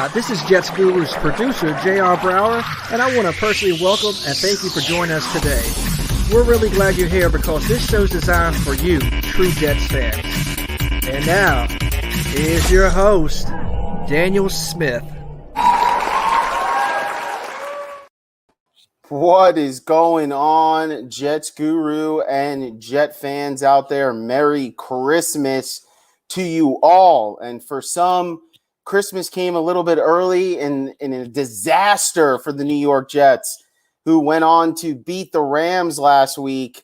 Hi, this is Jets Guru's producer, J.R. Brower, and I want to personally welcome and thank you for joining us today. We're really glad you're here because this show's designed for you, true Jets fans. And now, here's your host, Daniel Smith. What is going on, Jets Guru and Jet fans out there? Merry Christmas to you all. And for some, Christmas came a little bit early in a disaster for the New York Jets, who went on to beat the Rams last week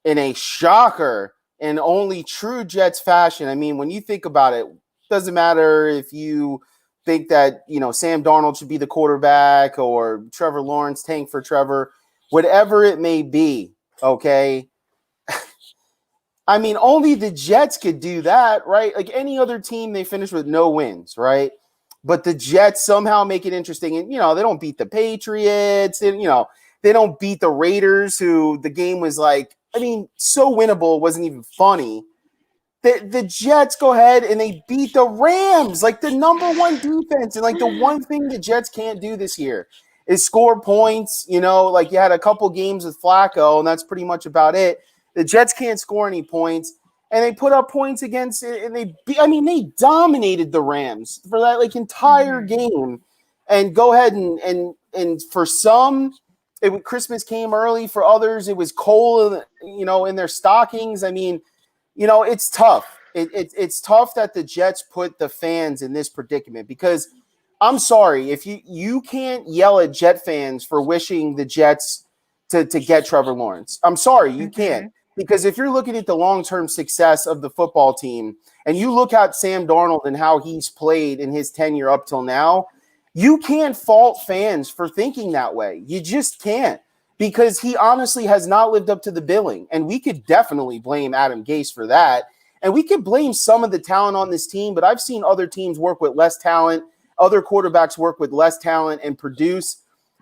in a shocker in only true Jets fashion. I mean, when you think about it, doesn't matter if you think that, Sam Darnold should be the quarterback or Trevor Lawrence, tank for Trevor, whatever it may be, okay? I mean, only the Jets could do that, right? Like any other team, they finish with no wins, right? But the Jets somehow make it interesting. And, they don't beat the Patriots. And, they don't beat the Raiders, who the game was so winnable, it wasn't even funny. The Jets go ahead and they beat the Rams, like the number one defense. And the one thing the Jets can't do this year is score points. You had a couple games with Flacco, and that's pretty much about it. The Jets can't score any points, and they put up points against it, and they dominated the Rams for that entire game. And go ahead and for some, Christmas came early. For others, it was cold, in their stockings. I mean, it's tough. It's tough that the Jets put the fans in this predicament, because I'm sorry if you can't yell at Jet fans for wishing the Jets to get Trevor Lawrence. I'm sorry, you can't. Because if you're looking at the long-term success of the football team and you look at Sam Darnold and how he's played in his tenure up till now, you can't fault fans for thinking that way. You just can't, because he honestly has not lived up to the billing. And we could definitely blame Adam Gase for that. And we could blame some of the talent on this team, but I've seen other teams work with less talent, other quarterbacks work with less talent and produce.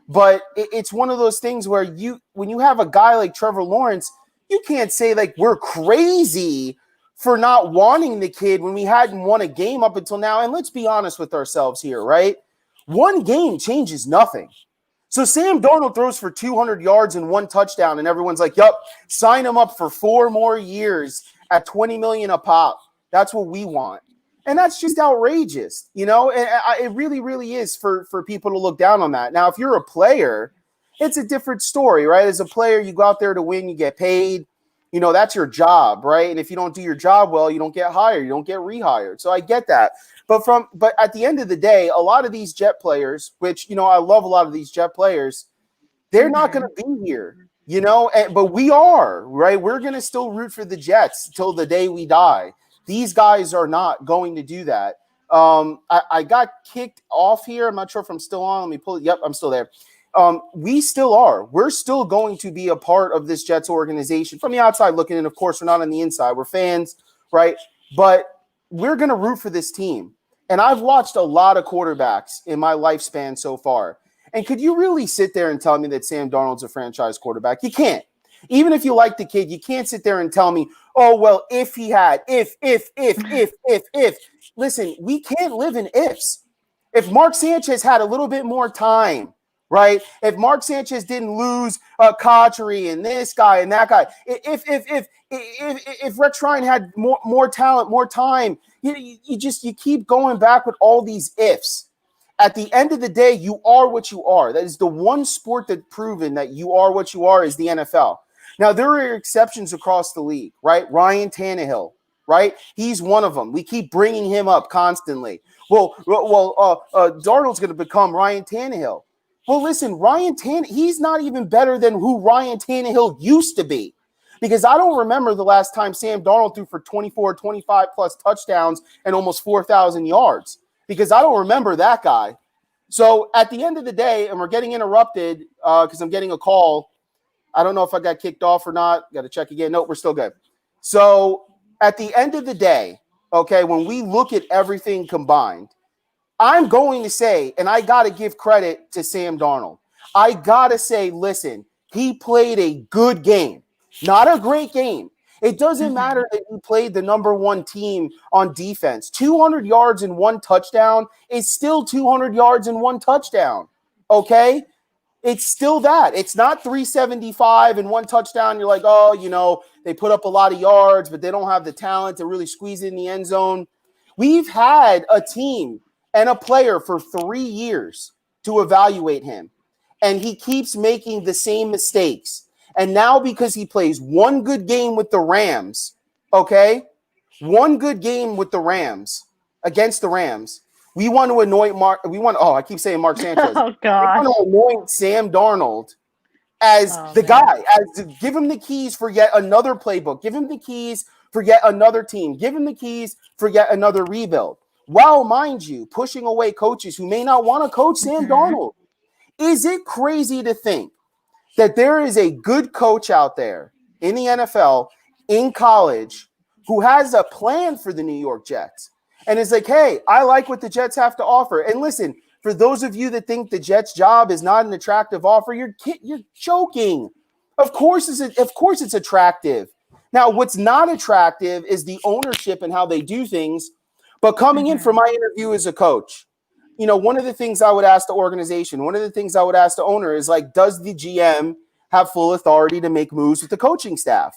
But it's one of those things where when you have a guy like Trevor Lawrence, you can't say we're crazy for not wanting the kid when we hadn't won a game up until now. And let's be honest with ourselves here, right? One game changes nothing. So Sam Darnold throws for 200 yards and 1 touchdown, and everyone's like, yup, sign him up for 4 more years at $20 million a pop. That's what we want. And that's just outrageous, And it really, really is for people to look down on that. Now, if you're a player, it's a different story, right? As a player, you go out there to win, you get paid. That's your job, right? And if you don't do your job well, you don't get hired, you don't get rehired. So I get that. But at the end of the day, a lot of these Jet players, which, I love a lot of these Jet players, they're not going to be here, but we are, right? We're going to still root for the Jets till the day we die. These guys are not going to do that. I got kicked off here. I'm not sure if I'm still on. Let me pull it. Yep, I'm still there. We still are. We're still going to be a part of this Jets organization from the outside looking in. Of course, we're not on the inside. We're fans, right? But we're going to root for this team. And I've watched a lot of quarterbacks in my lifespan so far. And could you really sit there and tell me that Sam Darnold's a franchise quarterback? You can't. Even if you like the kid, you can't sit there and tell me, oh, well, if he had, if. Listen, we can't live in ifs. If Mark Sanchez had a little bit more time, right? If Mark Sanchez didn't lose Cotchery and this guy and that guy, if Rex Ryan had more talent, more time, you keep going back with all these ifs. At the end of the day, you are what you are. That is the one sport that's proven that you are what you are, is the NFL. Now, there are exceptions across the league, right? Ryan Tannehill, right? He's one of them. We keep bringing him up constantly. Darnold's going to become Ryan Tannehill. Well, listen, Ryan Tannehill, he's not even better than who Ryan Tannehill used to be, because I don't remember the last time Sam Darnold threw for 24, 25 plus touchdowns and almost 4,000 yards, because I don't remember that guy. So at the end of the day, and we're getting interrupted because I'm getting a call. I don't know if I got kicked off or not. Got to check again. Nope, we're still good. So at the end of the day, okay, when we look at everything combined, I'm going to say, and I got to give credit to Sam Darnold. I got to say, listen, he played a good game, not a great game. It doesn't matter that you played the number one team on defense. 200 yards and 1 touchdown is still 200 yards and 1 touchdown. Okay? It's still that. It's not 375 and 1 touchdown. You're like, oh, you know, they put up a lot of yards, but they don't have the talent to really squeeze it in the end zone. We've had a team and a player for 3 years to evaluate him, and he keeps making the same mistakes. And now because he plays one good game with the Rams, okay, one good game with the Rams against the Rams, we want to anoint I keep saying Mark Sanchez. Oh, God. We want to anoint Sam Darnold as guy, as to give him the keys for yet another playbook, give him the keys for yet another team, give him the keys for yet another rebuild. While, mind you, pushing away coaches who may not want to coach Sam Darnold. Is it crazy to think that there is a good coach out there in the NFL, in college, who has a plan for the New York Jets and is like, hey, I like what the Jets have to offer. And listen, for those of you that think the Jets job is not an attractive offer, you're joking. Of course it's attractive. Now, what's not attractive is the ownership and how they do things. But coming in for my interview as a coach, you know, one of the things I would ask the organization, one of the things I would ask the owner is like, does the GM have full authority to make moves with the coaching staff?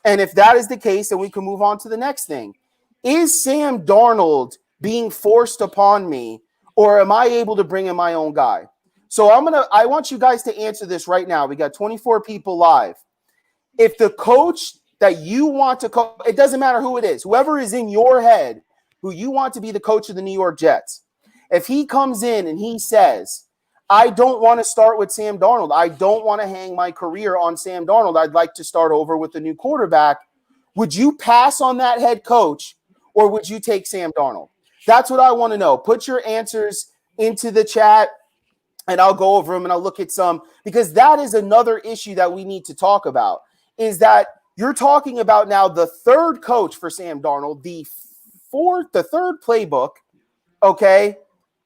And if that is the case, then we can move on to the next thing. Is Sam Darnold being forced upon me, or am I able to bring in my own guy? So I want you guys to answer this right now. We got 24 people live. If the coach that you want to coach, it doesn't matter who it is, whoever is in your head, who you want to be the coach of the New York Jets, if he comes in and he says, I don't want to start with Sam Darnold, I don't want to hang my career on Sam Darnold, I'd like to start over with a new quarterback, would you pass on that head coach or would you take Sam Darnold? That's what I want to know. Put your answers into the chat and I'll go over them and I'll look at some, because that is another issue that we need to talk about, is that you're talking about now the third coach for Sam Darnold, the third playbook, okay?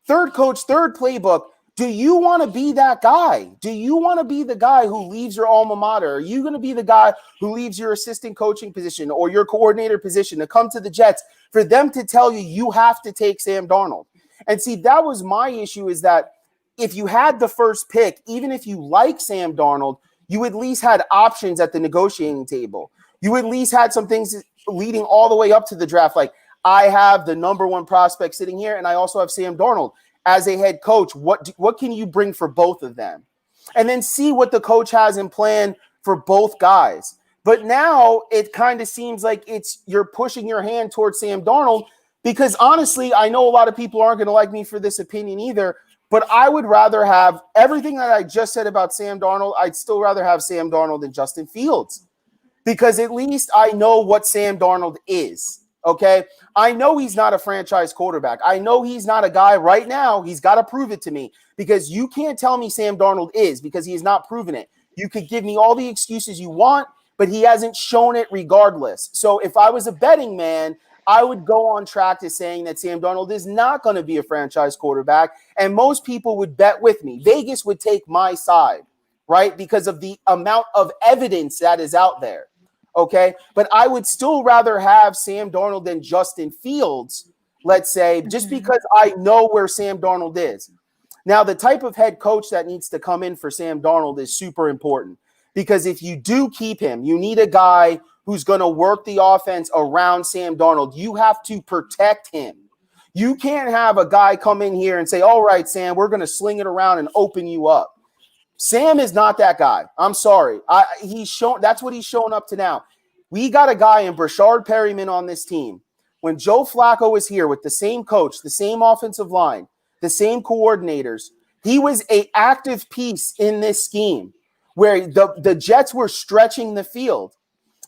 Third coach, third playbook. Do you want to be that guy? Do you want to be the guy who leaves your alma mater? Are you going to be the guy who leaves your assistant coaching position or your coordinator position to come to the Jets for them to tell you you have to take Sam Darnold? And see, that was my issue, is that if you had the first pick, even if you like Sam Darnold, you at least had options at the negotiating table. You at least had some things leading all the way up to the draft, like, I have the number one prospect sitting here, and I also have Sam Darnold as a head coach. What can you bring for both of them? And then see what the coach has in plan for both guys. But now it kind of seems like you're pushing your hand towards Sam Darnold, because honestly, I know a lot of people aren't going to like me for this opinion either, but I would rather have everything that I just said about Sam Darnold. I'd still rather have Sam Darnold than Justin Fields, because at least I know what Sam Darnold is. Okay, I know he's not a franchise quarterback. I know he's not a guy right now. He's got to prove it to me, because you can't tell me Sam Darnold is, because he has not proven it. You could give me all the excuses you want, but he hasn't shown it regardless. So if I was a betting man, I would go on track to saying that Sam Darnold is not going to be a franchise quarterback, and most people would bet with me. Vegas would take my side, right, because of the amount of evidence that is out there. Okay, but I would still rather have Sam Darnold than Justin Fields, let's say, just because I know where Sam Darnold is. Now, the type of head coach that needs to come in for Sam Darnold is super important, because if you do keep him, you need a guy who's going to work the offense around Sam Darnold. You have to protect him. You can't have a guy come in here and say, all right, Sam, we're going to sling it around and open you up. Sam is not that guy. I'm sorry. That's what he's shown up to now. We got a guy in Brashard Perryman on this team. When Joe Flacco was here with the same coach, the same offensive line, the same coordinators, he was an active piece in this scheme where the Jets were stretching the field.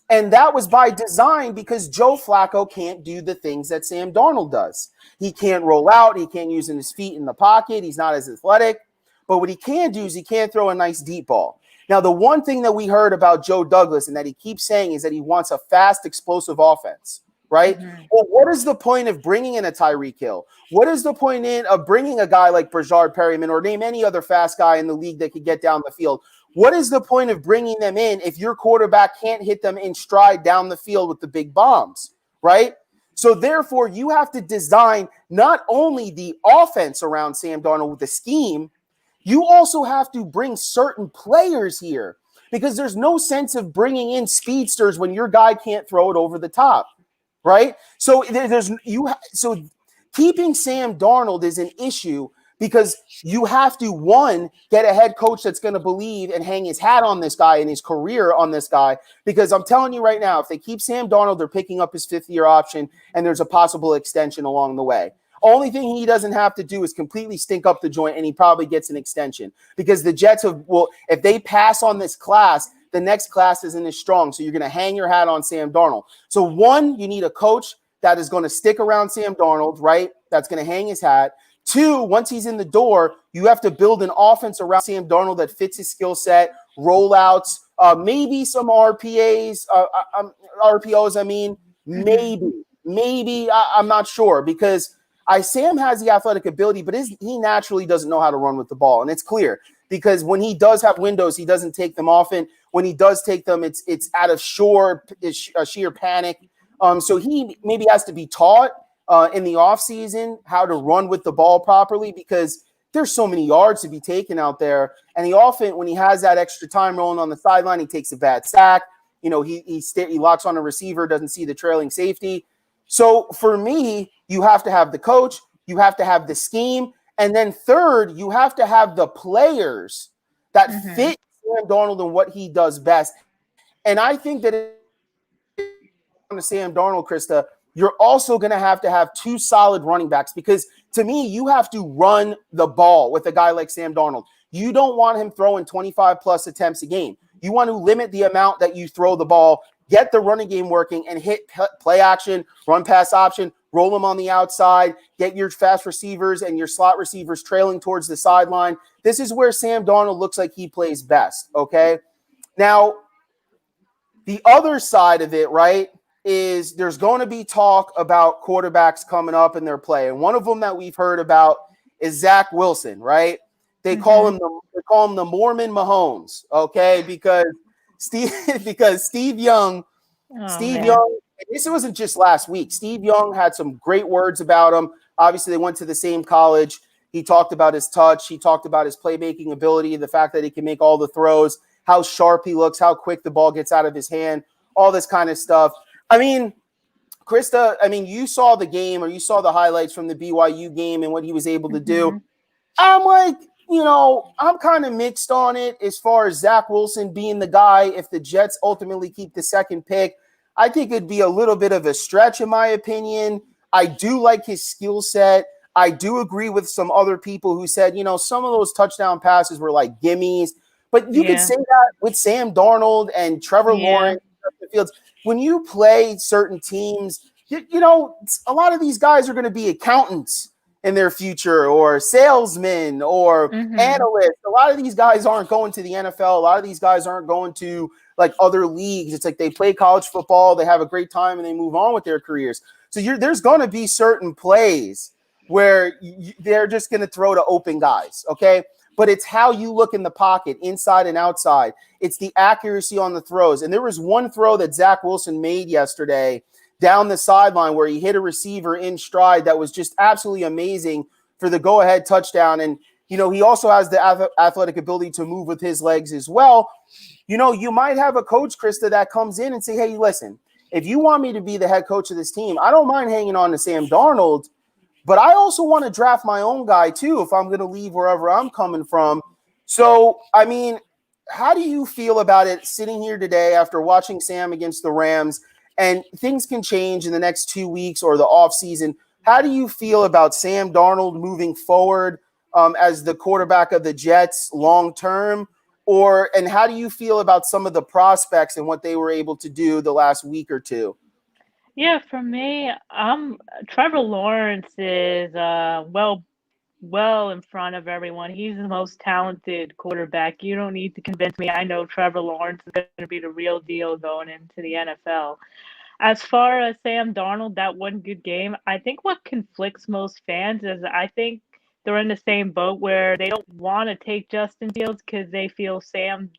And that was by design, because Joe Flacco can't do the things that Sam Darnold does. He can't roll out. He can't use his feet in the pocket. He's not as athletic. But what he can do is he can throw a nice deep ball. Now, the one thing that we heard about Joe Douglas and that he keeps saying is that he wants a fast, explosive offense, right? Well, what is the point of bringing in a Tyreek Hill? What is the point of bringing a guy like Brashard Perryman, or name any other fast guy in the league that could get down the field? What is the point of bringing them in if your quarterback can't hit them in stride down the field with the big bombs, right? So therefore, you have to design not only the offense around Sam Darnold with the scheme, you also have to bring certain players here, because there's no sense of bringing in speedsters when your guy can't throw it over the top, right? So so keeping Sam Darnold is an issue, because you have to, one, get a head coach that's going to believe and hang his hat on this guy and his career on this guy. Because I'm telling you right now, if they keep Sam Darnold, they're picking up his 5th-year option, and there's a possible extension along the way. Only thing he doesn't have to do is completely stink up the joint, and he probably gets an extension, because the Jets if they pass on this class, the next class isn't as strong. So you're going to hang your hat on Sam Darnold. So one, you need a coach that is going to stick around Sam Darnold, right? That's going to hang his hat. Two, once he's in the door, you have to build an offense around Sam Darnold that fits his skill set, rollouts, maybe some RPOs. Maybe. I'm not sure, because Sam has the athletic ability, but he naturally doesn't know how to run with the ball. And it's clear, because when he does have windows, he doesn't take them often. When he does take them, it's out of sheer panic. So he maybe has to be taught in the offseason how to run with the ball properly, because there's so many yards to be taken out there. And he often, when he has that extra time rolling on the sideline, he takes a bad sack. He locks on a receiver, doesn't see the trailing safety. So for me, you have to have the coach, you have to have the scheme, and then third, you have to have the players that fit Sam Darnold and what he does best. And I think that on Sam Darnold, Krista, you're also going to have 2 solid running backs, because to me, you have to run the ball with a guy like Sam Darnold. You don't want him throwing 25 plus attempts a game. You want to limit the amount that you throw the ball, get the running game working, and hit play action, run pass option, roll them on the outside, get your fast receivers and your slot receivers trailing towards the sideline. This is where Sam Darnold looks like he plays best, okay? Now, the other side of it, right, is there's going to be talk about quarterbacks coming up in their play. And one of them that we've heard about is Zach Wilson, right? They call him the Mormon Mahomes, okay? Because Steve Young, this wasn't just last week. Steve Young had some great words about him. Obviously, they went to the same college. He talked about his touch. He talked about his playmaking ability, the fact that he can make all the throws, how sharp he looks, how quick the ball gets out of his hand, all this kind of stuff. I mean, Krista, you saw the game, or you saw the highlights from the BYU game and what he was able to do. I'm like, I'm kind of mixed on it as far as Zach Wilson being the guy. If the Jets ultimately keep the 2nd pick, I think it'd be a little bit of a stretch, in my opinion. I do like his skill set. I do agree with some other people who said, some of those touchdown passes were like gimmies. But you could say that with Sam Darnold and Trevor Lawrence, Fields. When you play certain teams, a lot of these guys are going to be accountants in their future, or salesmen, or analysts. A lot of these guys aren't going to the NFL. A lot of these guys aren't going to like other leagues. It's like they play college football, they have a great time, and they move on with their careers. So there's going to be certain plays where they're just going to throw to open guys, okay? But it's how you look in the pocket, inside and outside. It's the accuracy on the throws. And there was one throw that Zach Wilson made yesterday down the sideline where he hit a receiver in stride that was just absolutely amazing for the go-ahead touchdown. And, he also has the athletic ability to move with his legs as well. You might have a coach, Krista, that comes in and say, hey, listen, if you want me to be the head coach of this team, I don't mind hanging on to Sam Darnold, but I also want to draft my own guy too if I'm going to leave wherever I'm coming from. So, how do you feel about it sitting here today after watching Sam against the Rams? And things can change in the next 2 weeks or the offseason. How do you feel about Sam Darnold moving forward as the quarterback of the Jets long term? And how do you feel about some of the prospects and what they were able to do the last week or two? Yeah, for me, Trevor Lawrence is well in front of everyone. He's the most talented quarterback. You don't need to convince me. I know Trevor Lawrence is going to be the real deal going into the NFL. As far as Sam Darnold, that one good game, I think what conflicts most fans is I think they're in the same boat where they don't want to take Justin Fields because they feel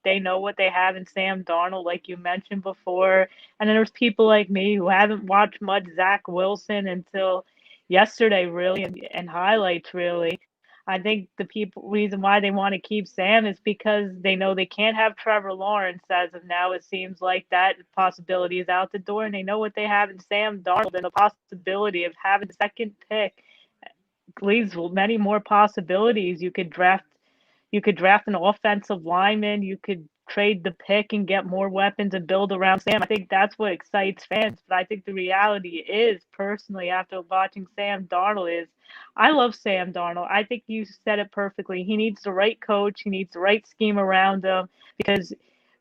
they know what they have in Sam Darnold, like you mentioned before. And then there's people like me who haven't watched much Zach Wilson until yesterday, really, and highlights, really. I think the reason why they want to keep Sam is because they know they can't have Trevor Lawrence as of now. It seems like that possibility is out the door, and they know what they have in Sam Darnold, and the possibility of having the second pick leaves many more possibilities. You could draft an offensive lineman. You could trade the pick and get more weapons and build around Sam. I think that's what excites fans. But I think the reality is, personally, after watching Sam Darnold, is I love Sam Darnold. I think you said it perfectly. He needs the right coach. He needs the right scheme around him because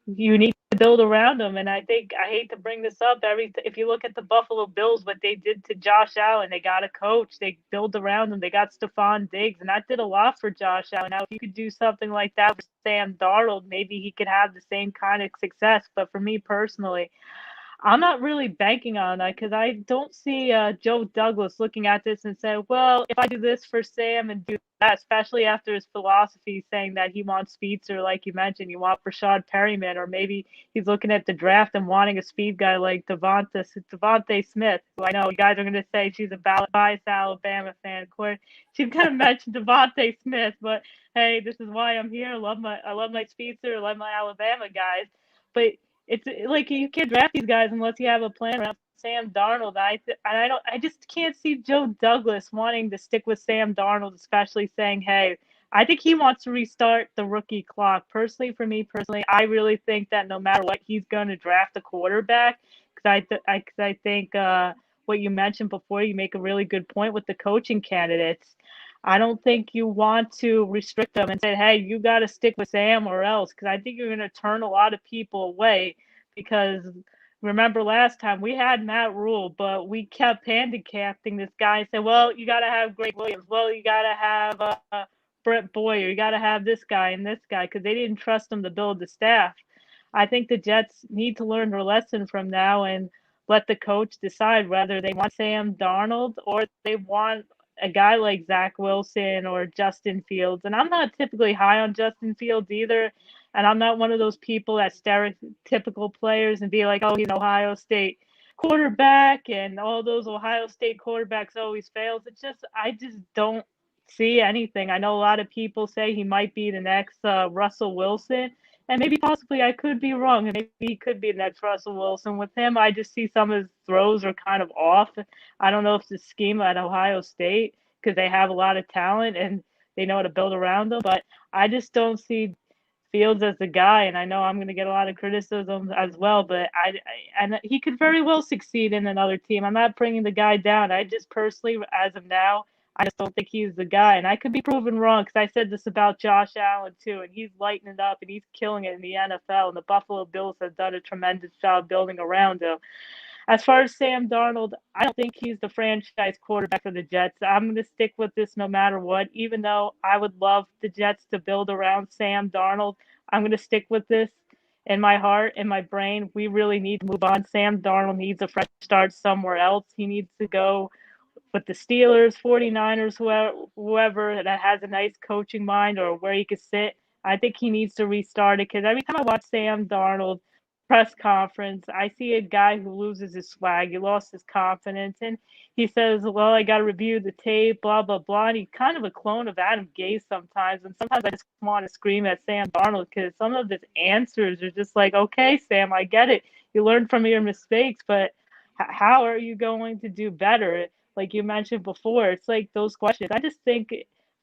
you need to build around him. And I think I hate to bring this up. If you look at the Buffalo Bills, what they did to Josh Allen, they got a coach. They build around him. They got Stephon Diggs, and that did a lot for Josh Allen. Now, if you could do something like that for Sam Darnold, maybe he could have the same kind of success. But for me personally, I'm not really banking on that because I don't see Joe Douglas looking at this and say, well, if I do this for Sam and do that, especially after his philosophy saying that he wants speedster, like you mentioned, you want Rashad Perryman, or maybe he's looking at the draft and wanting a speed guy like Devontae Smith, who I know you guys are going to say she's a biased Alabama fan. Of course, she's going to mention Devontae Smith, but hey, this is why I'm here. I love my speedster. I love my Alabama guys. But it's like you can't draft these guys unless you have a plan around Sam Darnold. I just can't see Joe Douglas wanting to stick with Sam Darnold, especially saying, "Hey, I think he wants to restart the rookie clock." Personally, for me personally, I really think that no matter what, he's going to draft a quarterback because I think what you mentioned before, you make a really good point with the coaching candidates. I don't think you want to restrict them and say, hey, you got to stick with Sam or else, because I think you're going to turn a lot of people away. Because remember last time we had Matt Rule, but we kept handicapping this guy and said, well, you got to have Greg Williams. Well, you got to have Brett Boyer. You got to have this guy and this guy because they didn't trust him to build the staff. I think the Jets need to learn their lesson from now and let the coach decide whether they want Sam Darnold or they want a guy like Zach Wilson or Justin Fields. And I'm not typically high on Justin Fields either. And I'm not one of those people that stereotypical players and be like, oh, he's an Ohio State quarterback and all those Ohio State quarterbacks always fails. I just don't see anything. I know a lot of people say he might be the next Russell Wilson. And maybe possibly I could be wrong. And maybe he could be the next Russell Wilson. With him, I just see some of his throws are kind of off. I don't know if it's the scheme at Ohio State because they have a lot of talent and they know how to build around them. But I just don't see Fields as the guy. And I know I'm going to get a lot of criticism as well. But and he could very well succeed in another team. I'm not bringing the guy down. I just personally, as of now, I just don't think he's the guy. And I could be proven wrong because I said this about Josh Allen too. And he's lighting it up and he's killing it in the NFL. And the Buffalo Bills have done a tremendous job building around him. As far as Sam Darnold, I don't think he's the franchise quarterback for the Jets. I'm going to stick with this no matter what. Even though I would love the Jets to build around Sam Darnold, I'm going to stick with this in my heart, in my brain. We really need to move on. Sam Darnold needs a fresh start somewhere else. He needs to go with the Steelers, 49ers, whoever that has a nice coaching mind or where he could sit. I think he needs to restart it because every time I watch Sam Darnold press conference, I see a guy who loses his swag. He lost his confidence. And he says, well, I got to review the tape, blah, blah, blah. And he's kind of a clone of Adam Gase sometimes. And sometimes I just want to scream at Sam Darnold because some of his answers are just like, okay, Sam, I get it. You learn from your mistakes, but how are you going to do better? Like you mentioned before, it's like those questions. I just think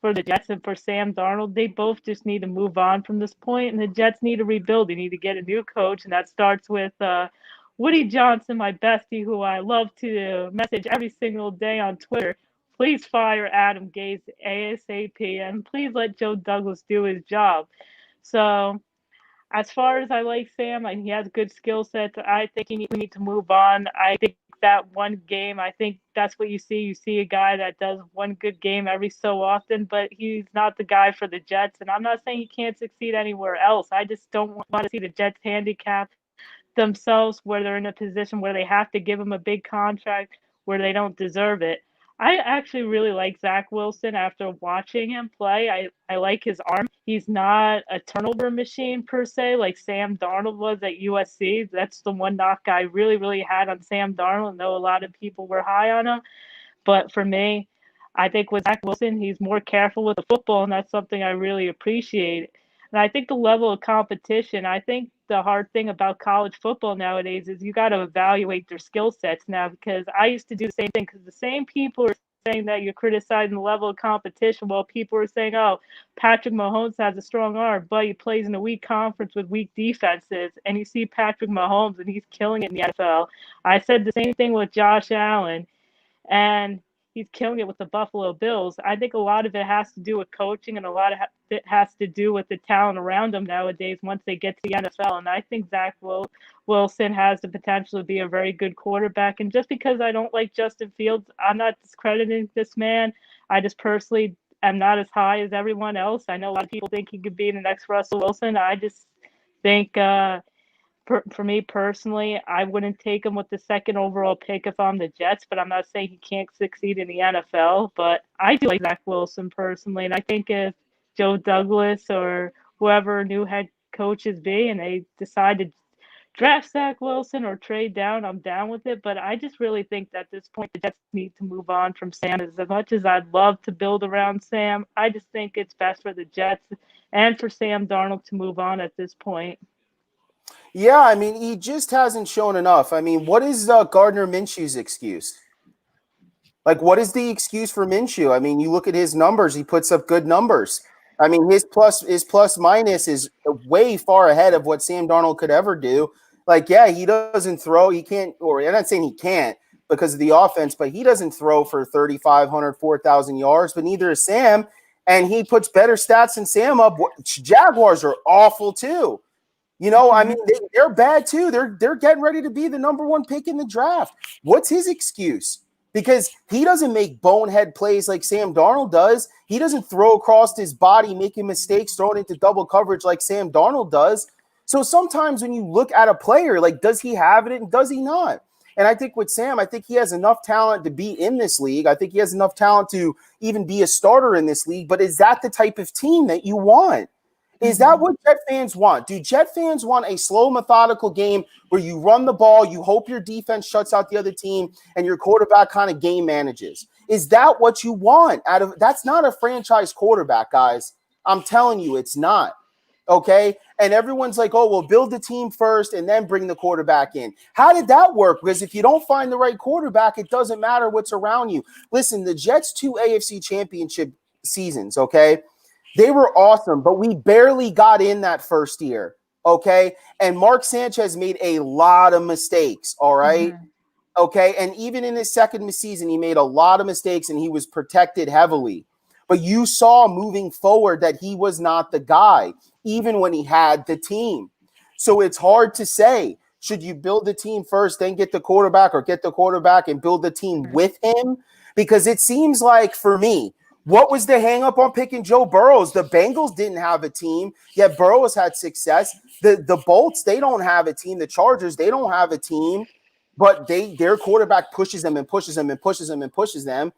for the Jets and for Sam Darnold, they both just need to move on from this point, and the Jets need to rebuild. They need to get a new coach, and that starts with Woody Johnson, my bestie, who I love to message every single day on Twitter. Please fire Adam Gase ASAP, and please let Joe Douglas do his job. So as far as I like Sam, he has good skill sets. I think we need to move on. I think that one game, I think that's what you see. You see a guy that does one good game every so often, but he's not the guy for the Jets. And I'm not saying he can't succeed anywhere else. I just don't want to see the Jets handicap themselves where they're in a position where they have to give him a big contract where they don't deserve it. I actually really like Zach Wilson after watching him play. I like his arm. He's not a turnover machine per se, like Sam Darnold was at USC. That's the one knock I really, really had on Sam Darnold. I know a lot of people were high on him. But for me, I think with Zach Wilson, he's more careful with the football, and that's something I really appreciate. And I think the level of competition, I think the hard thing about college football nowadays is you got to evaluate their skill sets now, because I used to do the same thing, because the same people are saying that you're criticizing the level of competition while people are saying, oh, Patrick Mahomes has a strong arm, but he plays in a weak conference with weak defenses. And you see Patrick Mahomes, and he's killing it in the NFL. I said the same thing with Josh Allen, and he's killing it with the Buffalo Bills. I think a lot of it has to do with coaching, and a lot of it has to do with the talent around them nowadays once they get to the NFL. And I think Zach Wilson has the potential to be a very good quarterback. And just because I don't like Justin Fields, I'm not discrediting this man. I just personally am not as high as everyone else. I know a lot of people think he could be the next Russell Wilson. I just think for me personally, I wouldn't take him with the second overall pick if I'm the Jets, but I'm not saying he can't succeed in the NFL. But I do like Zach Wilson personally, and I think if Joe Douglas or whoever new head coaches be and they decide to draft Zach Wilson or trade down, I'm down with it. But I just really think that at this point the Jets need to move on from Sam. As much as I'd love to build around Sam, I just think it's best for the Jets and for Sam Darnold to move on at this point. Yeah, I mean, he just hasn't shown enough. I mean, what is Gardner Minshew's excuse? Like, what is the excuse for Minshew? I mean, you look at his numbers; he puts up good numbers. I mean, his plus minus is way far ahead of what Sam Darnold could ever do. Like, yeah, he doesn't throw. He can't, or I'm not saying he can't because of the offense, but he doesn't throw for 3,500, 4,000 yards. But neither is Sam, and he puts better stats than Sam up. Jaguars are awful too. You know, I mean, they're bad too. They're getting ready to be the number one pick in the draft. What's his excuse? Because he doesn't make bonehead plays like Sam Darnold does. He doesn't throw across his body, making mistakes, throwing into double coverage like Sam Darnold does. So sometimes when you look at a player, like, does he have it and does he not? And I think with Sam, I think he has enough talent to be in this league. I think he has enough talent to even be a starter in this league. But is that the type of team that you want? Is that what Jet fans want? Do Jet fans want a slow, methodical game where you run the ball, you hope your defense shuts out the other team, and your quarterback kind of game manages? Is that what you want? That's not a franchise quarterback, guys. I'm telling you, it's not. Okay? And everyone's like, oh, well, build the team first and then bring the quarterback in. How did that work? Because if you don't find the right quarterback, it doesn't matter what's around you. Listen, the Jets' 2 AFC championship seasons, okay? They were awesome, but we barely got in that first year, okay? And Mark Sanchez made a lot of mistakes, all right? Mm-hmm. Okay, and even in his second season, he made a lot of mistakes and he was protected heavily. But you saw moving forward that he was not the guy, even when he had the team. So it's hard to say, should you build the team first, then get the quarterback, or get the quarterback and build the team with him? Because it seems like, for me, what was the hang up on picking Joe Burrows? The Bengals didn't have a team, yet Burrows had success. The Bolts, they don't have a team. The Chargers, they don't have a team, but their quarterback pushes them and pushes them and pushes them and pushes them.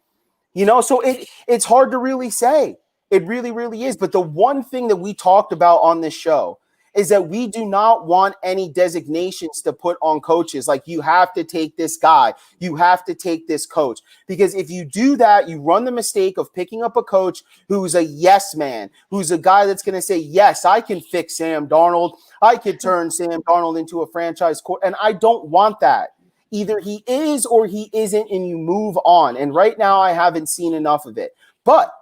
You know, so it's hard to really say. It really, really is. But the one thing that we talked about on this show is that we do not want any designations to put on coaches. Like, you have to take this guy. You have to take this coach. Because if you do that, you run the mistake of picking up a coach who's a yes man, who's a guy that's going to say, yes, I can fix Sam Darnold. I could turn Sam Darnold into a franchise quarterback. And I don't want that. Either he is or he isn't, and you move on. And right now, I haven't seen enough of it. But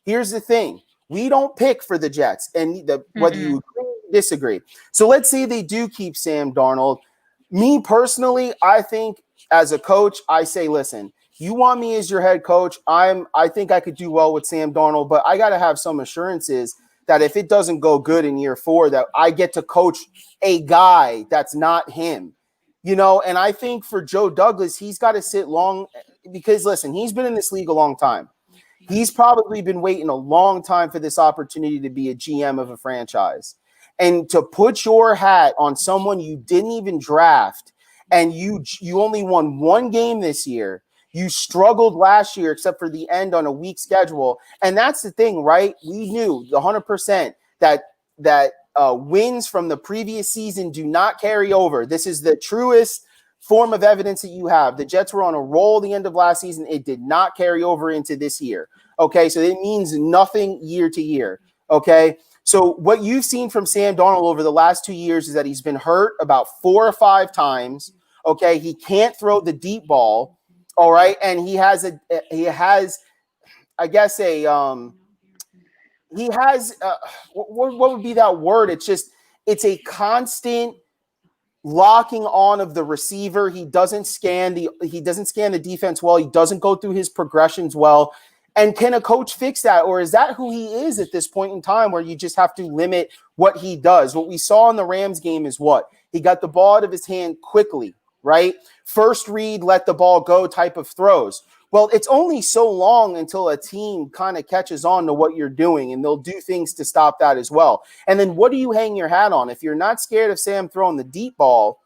here's the thing. We don't pick for the Jets, and whether you agree or disagree. So let's say they do keep Sam Darnold. Me personally, I think as a coach, I say, listen, you want me as your head coach. I think I could do well with Sam Darnold, but I got to have some assurances that if it doesn't go good in year 4, that I get to coach a guy that's not him. You know, and I think for Joe Douglas, he's got to sit long because, listen, he's been in this league a long time. He's probably been waiting a long time for this opportunity to be a GM of a franchise. and to put your hat on someone you didn't even draft, and you only won one game this year. You struggled last year, except for the end on a weak schedule. And that's the thing, right? We knew 100% that wins from the previous season do not carry over. This is the truest form of evidence that you have. The Jets were on a roll the end of last season. It did not carry over into this year. Okay, so it means nothing year to year. Okay, so what you've seen from Sam Darnold over the last 2 years is that he's been hurt about 4 or 5 times. Okay, he can't throw the deep ball. All right, and he has what would be that word? It's a constant locking on of the receiver. He doesn't scan the defense well. He doesn't go through his progressions well. And can a coach fix that? Or is that who he is at this point in time, where you just have to limit what he does? What we saw in the Rams game is what? He got the ball out of his hand quickly, right? First read, let the ball go type of throws. Well, it's only so long until a team kind of catches on to what you're doing, and they'll do things to stop that as well. And then what do you hang your hat on? If you're not scared of Sam throwing the deep ball,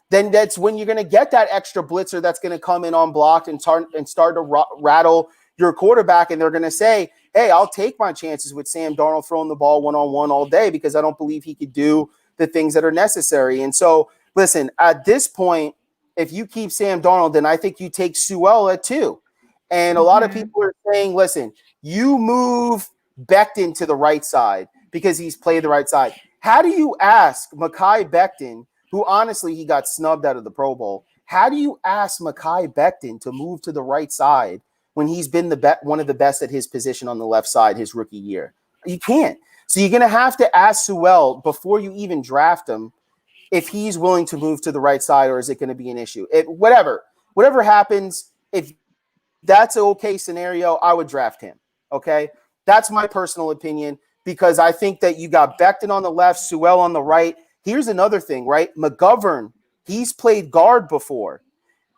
then that's when you're going to get that extra blitzer that's going to come in unblocked and start to rattle your quarterback, and they're going to say, hey, I'll take my chances with Sam Darnold throwing the ball one-on-one all day because I don't believe he could do the things that are necessary. And so, listen, at this point, if you keep Sam Darnold, then I think you take Sewell at 2. And a lot of people are saying, listen, you move Becton to the right side because he's played the right side. How do you ask Mekhi Becton, who honestly he got snubbed out of the Pro Bowl, how do you ask Mekhi Becton to move to the right side when he's been one of the best at his position on the left side his rookie year? You can't. So you're going to have to ask Sewell before you even draft him if he's willing to move to the right side, or is it going to be an issue? Whatever happens, if that's an okay scenario, I would draft him. Okay, that's my personal opinion, because I think that you got Becton on the left, Sewell on the right. Here's another thing, right? McGovern, he's played guard before.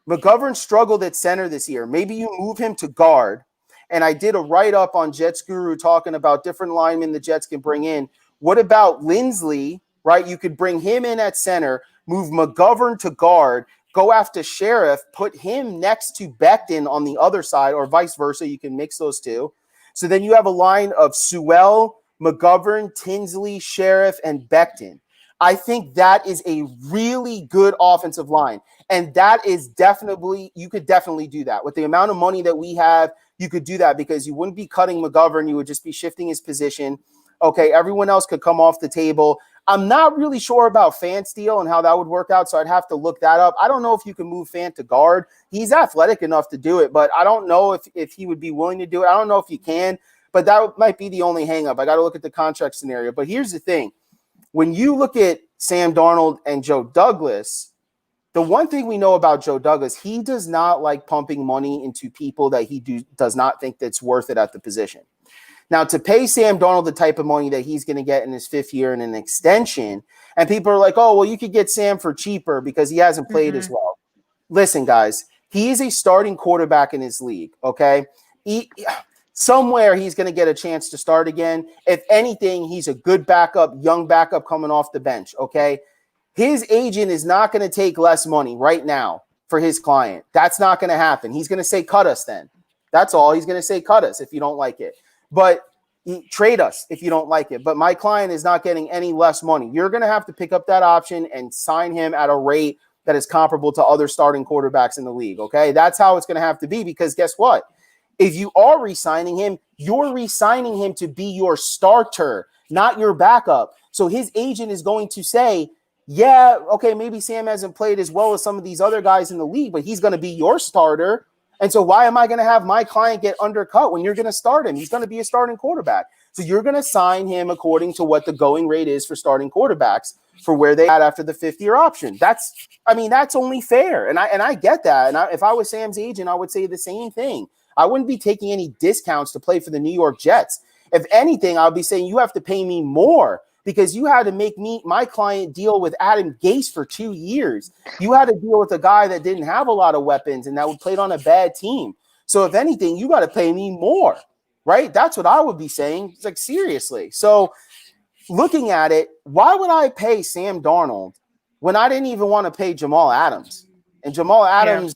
McGovern struggled at center this year. Maybe you move him to guard. And I did a write-up on Jets Guru talking about different linemen the Jets can bring in. What about Lindsley, right? You could bring him in at center, move McGovern to guard, go after Sheriff, put him next to Becton on the other side, or vice versa. You can mix those two. So then you have a line of Sewell, McGovern, Tinsley, Sheriff, and Becton. I think that is a really good offensive line. And that is definitely, you could definitely do that. With the amount of money that we have, you could do that because you wouldn't be cutting McGovern. You would just be shifting his position. Okay, everyone else could come off the table. I'm not really sure about Fant Steele and how that would work out, so I'd have to look that up. I don't know if you can move Fant to guard. He's athletic enough to do it, but I don't know if he would be willing to do it. I don't know if he can, but that might be the only hang-up. I got to look at the contract scenario. But here's the thing. When you look at Sam Darnold and Joe Douglas, the one thing we know about Joe Douglas, he does not like pumping money into people that he does not think that's worth it at the position. Now, to pay Sam Darnold the type of money that he's going to get in his 5th year in an extension, and people are like, oh, well, you could get Sam for cheaper because he hasn't played as well. Listen, guys, he is a starting quarterback in his league, okay? Somewhere he's going to get a chance to start again. If anything, he's a good backup, young backup coming off the bench, okay? His agent is not going to take less money right now for his client. That's not going to happen. He's going to say, cut us then. That's all. He's going to say, cut us if you don't like it. But trade us if you don't like it. But my client is not getting any less money. You're going to have to pick up that option and sign him at a rate that is comparable to other starting quarterbacks in the league, okay? That's how it's going to have to be, because guess what? If you are re-signing him, you're re-signing him to be your starter, not your backup. So his agent is going to say, yeah, okay, maybe Sam hasn't played as well as some of these other guys in the league, but he's going to be your starter. And so why am I going to have my client get undercut when you're going to start him? He's going to be a starting quarterback. So you're going to sign him according to what the going rate is for starting quarterbacks for where they had after the 5th-year option. That's only fair. And I get that. And if I was Sam's agent, I would say the same thing. I wouldn't be taking any discounts to play for the New York Jets. If anything, I would be saying you have to pay me more because you had to make my client deal with Adam Gase for 2 years. You had to deal with a guy that didn't have a lot of weapons and that played on a bad team. So if anything, you got to pay me more, right? That's what I would be saying. It's like, seriously. So looking at it, why would I pay Sam Darnold when I didn't even want to pay Jamal Adams? And Jamal Adams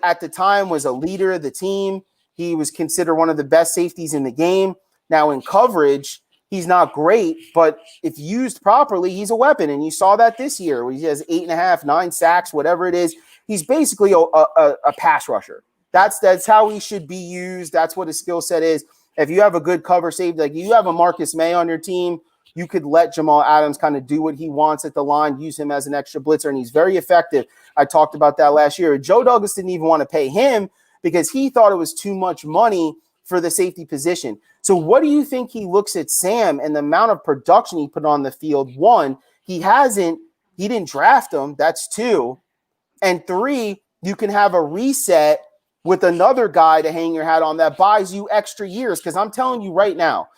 at the time was a leader of the team. He was considered one of the best safeties in the game. Now in coverage, he's not great, but if used properly, he's a weapon. And you saw that this year where he has 8.5, 9 sacks, whatever it is. He's basically a pass rusher. That's how he should be used. That's what his skill set is. If you have a good cover safety, like you have a Marcus May on your team, you could let Jamal Adams kind of do what he wants at the line, use him as an extra blitzer, and he's very effective. I talked about that last year. Joe Douglas didn't even want to pay him because he thought it was too much money for the safety position. So what do you think he looks at Sam and the amount of production he put on the field? 1, he didn't draft him. That's 2. And 3, you can have a reset with another guy to hang your hat on that buys you extra years. Because I'm telling you right now,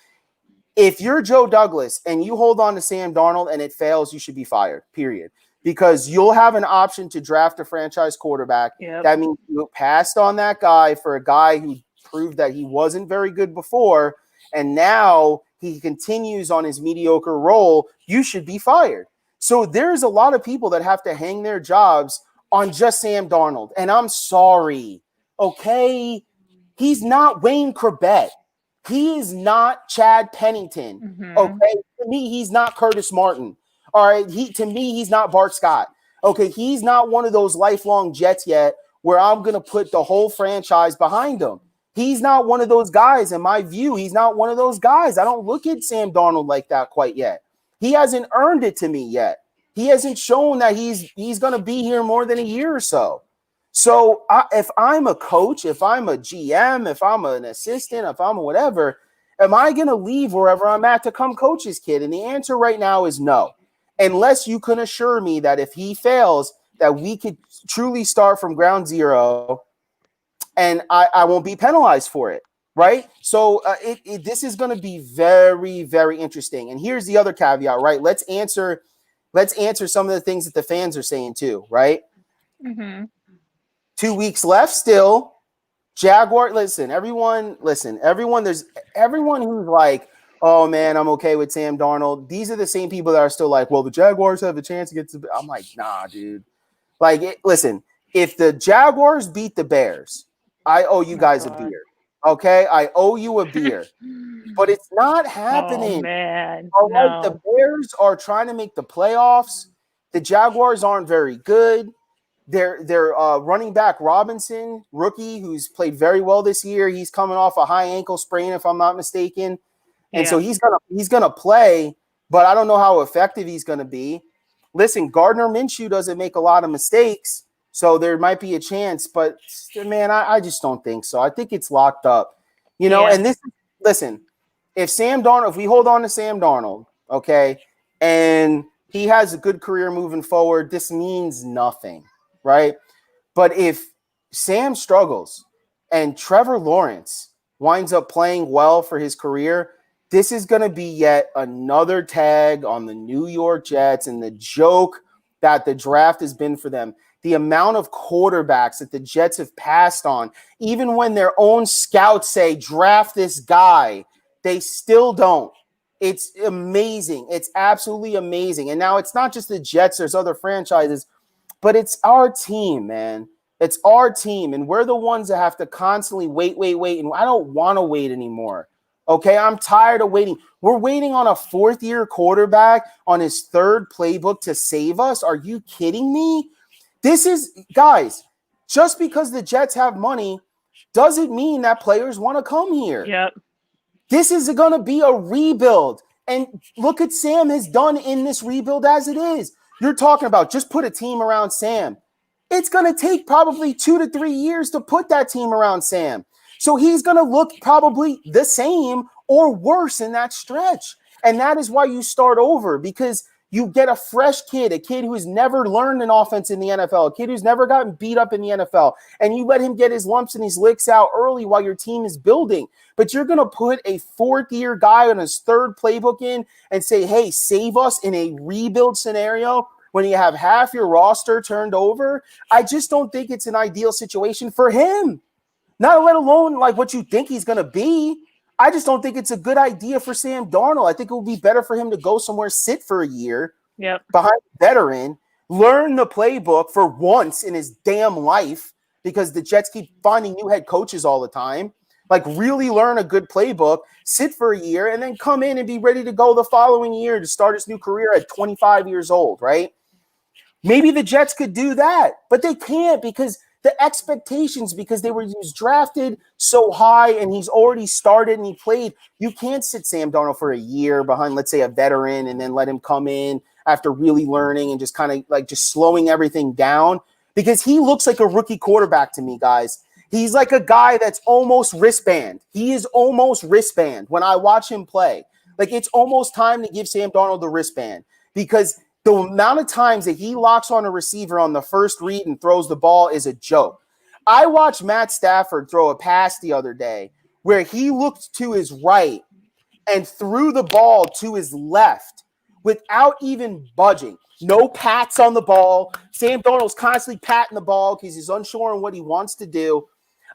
if you're Joe Douglas and you hold on to Sam Darnold and it fails, you should be fired, period. Because you'll have an option to draft a franchise quarterback. Yep. That means you passed on that guy for a guy who proved that he wasn't very good before, and now he continues on his mediocre role. You should be fired. So there's a lot of people that have to hang their jobs on just Sam Darnold. And I'm sorry, okay? He's not Wayne Corbett. He is not Chad Pennington. Mm-hmm. Okay, to me, he's not Curtis Martin. All right, to me, he's not Bart Scott. Okay, he's not one of those lifelong Jets yet where I'm going to put the whole franchise behind him. He's not one of those guys, in my view. He's not one of those guys. I don't look at Sam Darnold like that quite yet. He hasn't earned it to me yet. He hasn't shown that he's going to be here more than a year or so. So if I'm a coach, if I'm a GM, if I'm an assistant, if I'm a whatever, am I going to leave wherever I'm at to come coach his kid? And the answer right now is no. Unless you can assure me that if he fails, that we could truly start from ground zero and I won't be penalized for it, right? So this is going to be very, very interesting. And here's the other caveat, right? Let's answer some of the things that the fans are saying too, right? Mm-hmm. 2 weeks left still. Jaguar, everyone, there's everyone who's like, oh man, I'm okay with Sam Darnold. These are the same people that are still like, well, the Jaguars have a chance to get to. I'm like, nah, dude. Like, listen, if the Jaguars beat the Bears, I owe you guys a beer. Okay, I owe you a beer. But it's not happening. Oh man, all right, no. the Bears are trying to make the playoffs. The Jaguars aren't very good. Their running back Robinson, rookie, who's played very well this year. He's coming off a high ankle sprain, if I'm not mistaken. And so he's gonna play, but I don't know how effective he's gonna be. Listen, Gardner Minshew doesn't make a lot of mistakes, so there might be a chance. But man, I just don't think so. I think it's locked up, you know. And listen, if we hold on to Sam Darnold, okay, and he has a good career moving forward, this means nothing, right? But if Sam struggles and Trevor Lawrence winds up playing well for his career, this is going to be yet another tag on the New York Jets and the joke that the draft has been for them. The amount of quarterbacks that the Jets have passed on, even when their own scouts say, draft this guy, they still don't. It's amazing. It's absolutely amazing. And now it's not just the Jets, there's other franchises, but it's our team, man. It's our team. And we're the ones that have to constantly wait. And I don't want to wait anymore. Okay, I'm tired of waiting. We're waiting on a fourth-year quarterback on his third playbook to save us. Are you kidding me? Guys, just because the Jets have money doesn't mean that players want to come here. Yep. This is going to be a rebuild. And look at Sam has done in this rebuild as it is. You're talking about just put a team around Sam. It's going to take probably 2 to 3 years to put that team around Sam. So he's going to look probably the same or worse in that stretch. And that is why you start over, because you get a fresh kid, a kid who's never learned an offense in the NFL, a kid who's never gotten beat up in the NFL, and you let him get his lumps and his licks out early while your team is building. But you're going to put a fourth-year guy on his third playbook in and say, hey, save us in a rebuild scenario when you have half your roster turned over. I just don't think it's an ideal situation for him. Not let alone like what you think he's going to be. I just don't think it's a good idea for Sam Darnold. I think it would be better for him to go somewhere, sit for a year behind a veteran, learn the playbook for once in his damn life, because the Jets keep finding new head coaches all the time. Like, really learn a good playbook, sit for a year, and then come in and be ready to go the following year to start his new career at 25 years old, right? Maybe the Jets could do that, but they can't because the expectations, because he was drafted so high and he's already started and he played. You can't sit Sam Darnold for a year behind, let's say, a veteran and then let him come in after really learning and just kind of like just slowing everything down, because he looks like a rookie quarterback to me, guys. He's like a guy that's almost wristband. He is almost wristband when I watch him play. Like, it's almost time to give Sam Darnold the wristband, because the amount of times that he locks on a receiver on the first read and throws the ball is a joke. I watched Matt Stafford throw a pass the other day where he looked to his right and threw the ball to his left without even budging. No pats on the ball. Sam Darnold's constantly patting the ball because he's unsure on what he wants to do.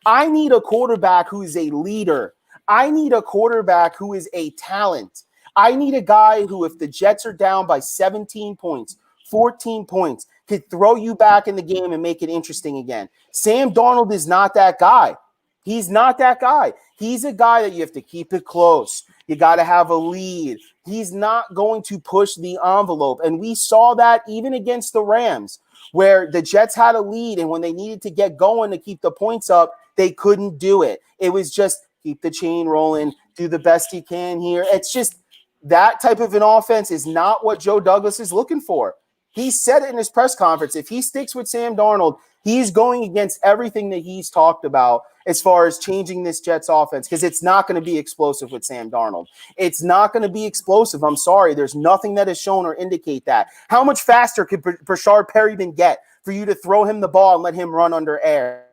I need a quarterback who is a leader. I need a quarterback who is a talent. I need a guy who, if the Jets are down by 17 points, 14 points, could throw you back in the game and make it interesting again. Sam Darnold is not that guy. He's not that guy. He's a guy that you have to keep it close. You got to have a lead. He's not going to push the envelope. And we saw that even against the Rams, where the Jets had a lead, and when they needed to get going to keep the points up, they couldn't do it. It was just keep the chain rolling, do the best you can here. It's just that type of an offense is not what Joe Douglas is looking for. He said it in his press conference. If he sticks with Sam Darnold, he's going against everything that he's talked about as far as changing this Jets offense, because it's not going to be explosive with Sam Darnold. It's not going to be explosive. I'm sorry. There's nothing that has shown or indicate that. How much faster could Brashard Perryman get for you to throw him the ball and let him run under air?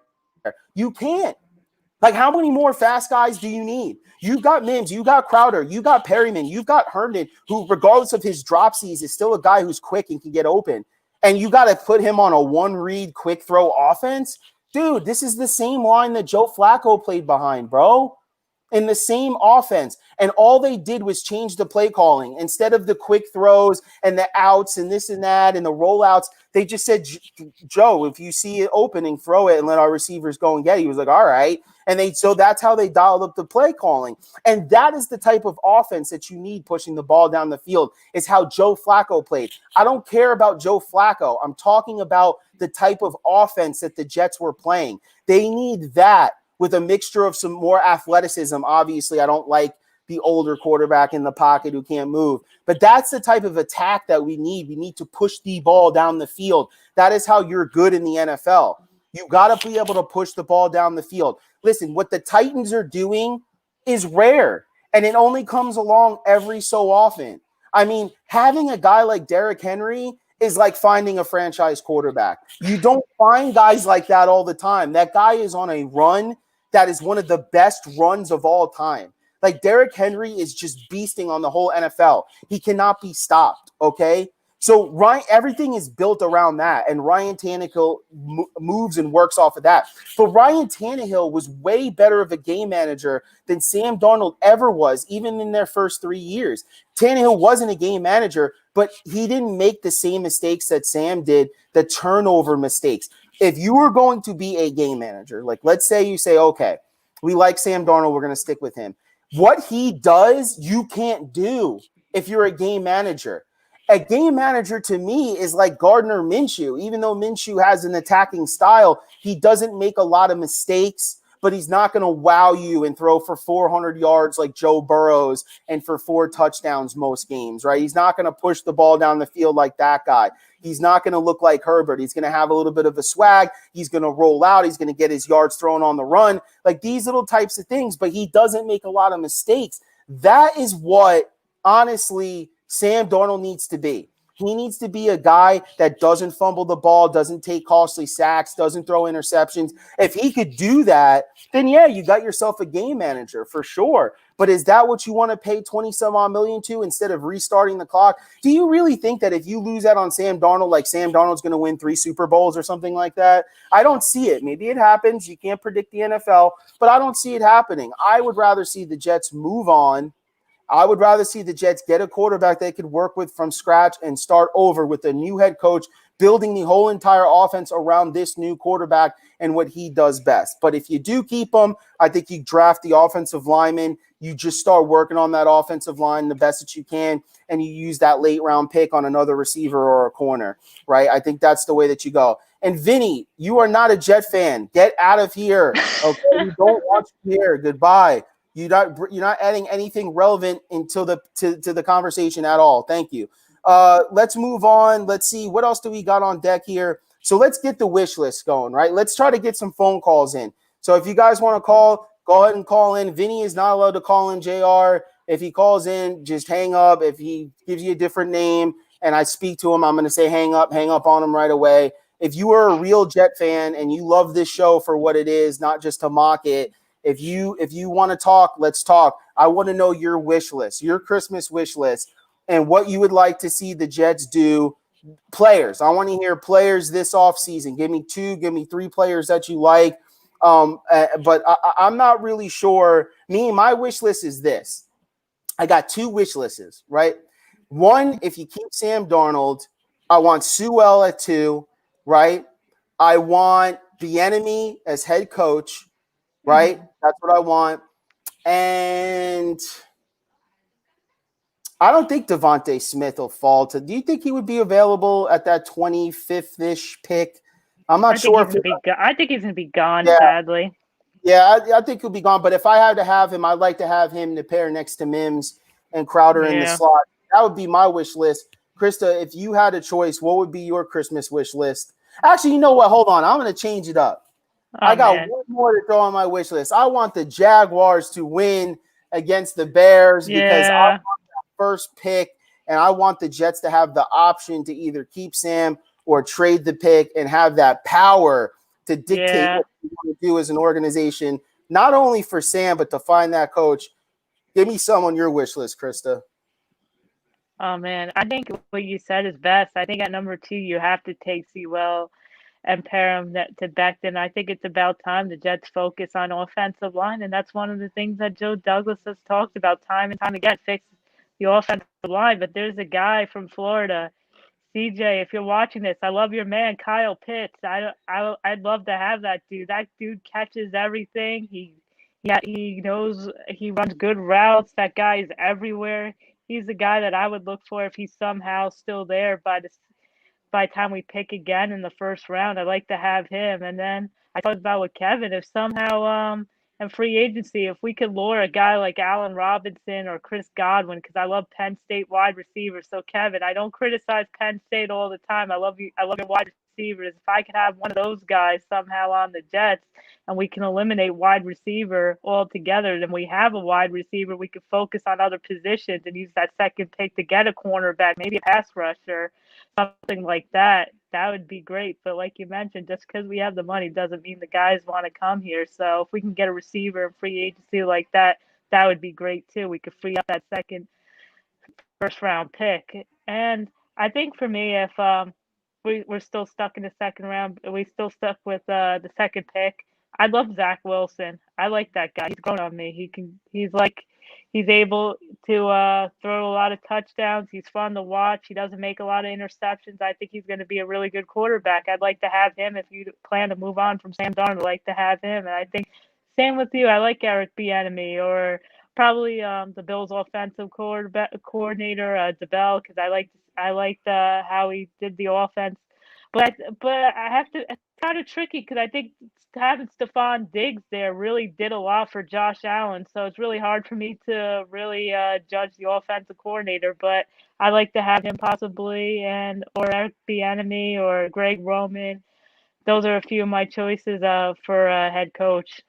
You can't. Like, how many more fast guys do you need? You've got Mims, you got Crowder, you got Perryman, you've got Herndon, who, regardless of his dropsies, is still a guy who's quick and can get open. And you got to put him on a one-read, quick throw offense? Dude, this is the same line that Joe Flacco played behind, bro. In the same offense. And all they did was change the play calling. Instead of the quick throws and the outs and this and that and the rollouts, they just said, Joe, if you see it opening, throw it and let our receivers go and get it. He was like, all right. And so that's how they dialed up the play calling. And that is the type of offense that you need pushing the ball down the field. Is how Joe Flacco played. I don't care about Joe Flacco. I'm talking about the type of offense that the Jets were playing. They need that with a mixture of some more athleticism. Obviously, I don't like the older quarterback in the pocket who can't move. But that's the type of attack that we need. We need to push the ball down the field. That is how you're good in the NFL. You got to be able to push the ball down the field. Listen, what the Titans are doing is rare, and it only comes along every so often. I mean, having a guy like Derrick Henry is like finding a franchise quarterback. You don't find guys like that all the time. That guy is on a run that is one of the best runs of all time. Like, Derrick Henry is just beasting on the whole NFL. He cannot be stopped, okay? So everything is built around that, and Ryan Tannehill moves and works off of that. But Ryan Tannehill was way better of a game manager than Sam Darnold ever was, even in their first 3 years. Tannehill wasn't a game manager, but he didn't make the same mistakes that Sam did, the turnover mistakes. If you were going to be a game manager, like let's say you say, okay, we like Sam Darnold, we're going to stick with him. What he does, you can't do if you're a game manager. A game manager to me is like Gardner Minshew. Even though Minshew has an attacking style, he doesn't make a lot of mistakes, but he's not going to wow you and throw for 400 yards like Joe Burrows and for 4 touchdowns most games, right? He's not going to push the ball down the field like that guy. He's not going to look like Herbert. He's going to have a little bit of a swag. He's going to roll out. He's going to get his yards thrown on the run, like these little types of things, but he doesn't make a lot of mistakes. That is what, honestly, Sam Darnold needs to be. He needs to be a guy that doesn't fumble the ball, doesn't take costly sacks, doesn't throw interceptions. If he could do that, then yeah, you got yourself a game manager for sure. But is that what you want to pay 20 some odd million to instead of restarting the clock? Do you really think that if you lose out on Sam Darnold, like Sam Darnold's going to win 3 Super Bowls or something like that? I don't see it. Maybe it happens. You can't predict the NFL, but I don't see it happening. I would rather see the Jets move on. I would rather see the Jets get a quarterback they could work with from scratch and start over with a new head coach, building the whole entire offense around this new quarterback and what he does best. But if you do keep him, I think you draft the offensive lineman. You just start working on that offensive line the best that you can, and you use that late round pick on another receiver or a corner, right? I think that's the way that you go. And Vinny, you are not a Jet fan. Get out of here. Okay, you don't want you here. Goodbye. You're not adding anything relevant to the conversation at all. Thank you. Let's move on. Let's see what else do we got on deck here. So let's get the wish list going, right? Let's try to get some phone calls in. So if you guys want to call, go ahead and call in. Vinny is not allowed to call in. JR, if he calls in, just hang up. If he gives you a different name and I speak to him, I'm going to say hang up on him right away. If you are a real Jet fan and you love this show for what it is, not just to mock it, if you want to talk, let's talk. I want to know your wish list, your Christmas wish list, and what you would like to see the Jets do. Players. I want to hear players this offseason. Give me 2, give me 3 players that you like. But I'm not really sure. My wish list is this. I got 2 wish lists, right? One, if you keep Sam Darnold, I want Sewell at 2, right? I want Bieniemy as head coach. Right? That's what I want. And I don't think Devontae Smith will fall to – do you think he would be available at that 25th-ish pick? I'm not sure. I think he's going to be gone, sadly. Yeah, I think he'll be gone. But if I had to have him, I'd like to have him to pair next to Mims and Crowder in the slot. That would be my wish list. Krista, if you had a choice, what would be your Christmas wish list? Actually, you know what? Hold on. I'm going to change it up. I got one more to throw on my wish list. I want the Jaguars to win against the Bears because I want that first pick, and I want the Jets to have the option to either keep Sam or trade the pick and have that power to dictate what we want to do as an organization, not only for Sam, but to find that coach. Give me some on your wish list, Krista. Oh, man. I think what you said is best. I think at number 2, you have to take Sewell and pair him to Becton. I think it's about time the Jets focus on offensive line, and that's one of the things that Joe Douglas has talked about time and time again, fix the offensive line. But there's a guy from Florida, CJ, if you're watching this, I love your man, Kyle Pitts. I'd love to have that dude. That dude catches everything. He knows, he runs good routes. That guy is everywhere. He's the guy that I would look for if he's somehow still there by the time we pick again in the first round. I'd like to have him. And then I talked about with Kevin, if somehow in free agency, if we could lure a guy like Allen Robinson or Chris Godwin, because I love Penn State wide receivers. So Kevin, I don't criticize Penn State all the time. I love you. I love your wide receivers. If I could have one of those guys somehow on the Jets and we can eliminate wide receiver altogether, then we have a wide receiver. We could focus on other positions and use that second pick to get a cornerback, maybe a pass rusher, something like that. That would be great. But like you mentioned, just because we have the money doesn't mean the guys want to come here. So if we can get a receiver in free agency like that, that would be great too. We could free up that first round pick. And I think for me, if we're still stuck in the second round, we still stuck with the second pick, I love Zach Wilson. I like that guy. He's grown on me. He's able to throw a lot of touchdowns. He's fun to watch. He doesn't make a lot of interceptions. I think he's going to be a really good quarterback. I'd like to have him. If you plan to move on from Sam Darnold, I'd like to have him. And I think same with you. I like Eric Bieniemy or probably the Bills' offensive coordinator, DeBell, because I liked how he did the offense. But I have to. It's kind of tricky because I think having Stephon Diggs there really did a lot for Josh Allen. So it's really hard for me to really judge the offensive coordinator. But I like to have him possibly, or Eric Bieniemy or Greg Roman. Those are a few of my choices for a head coach.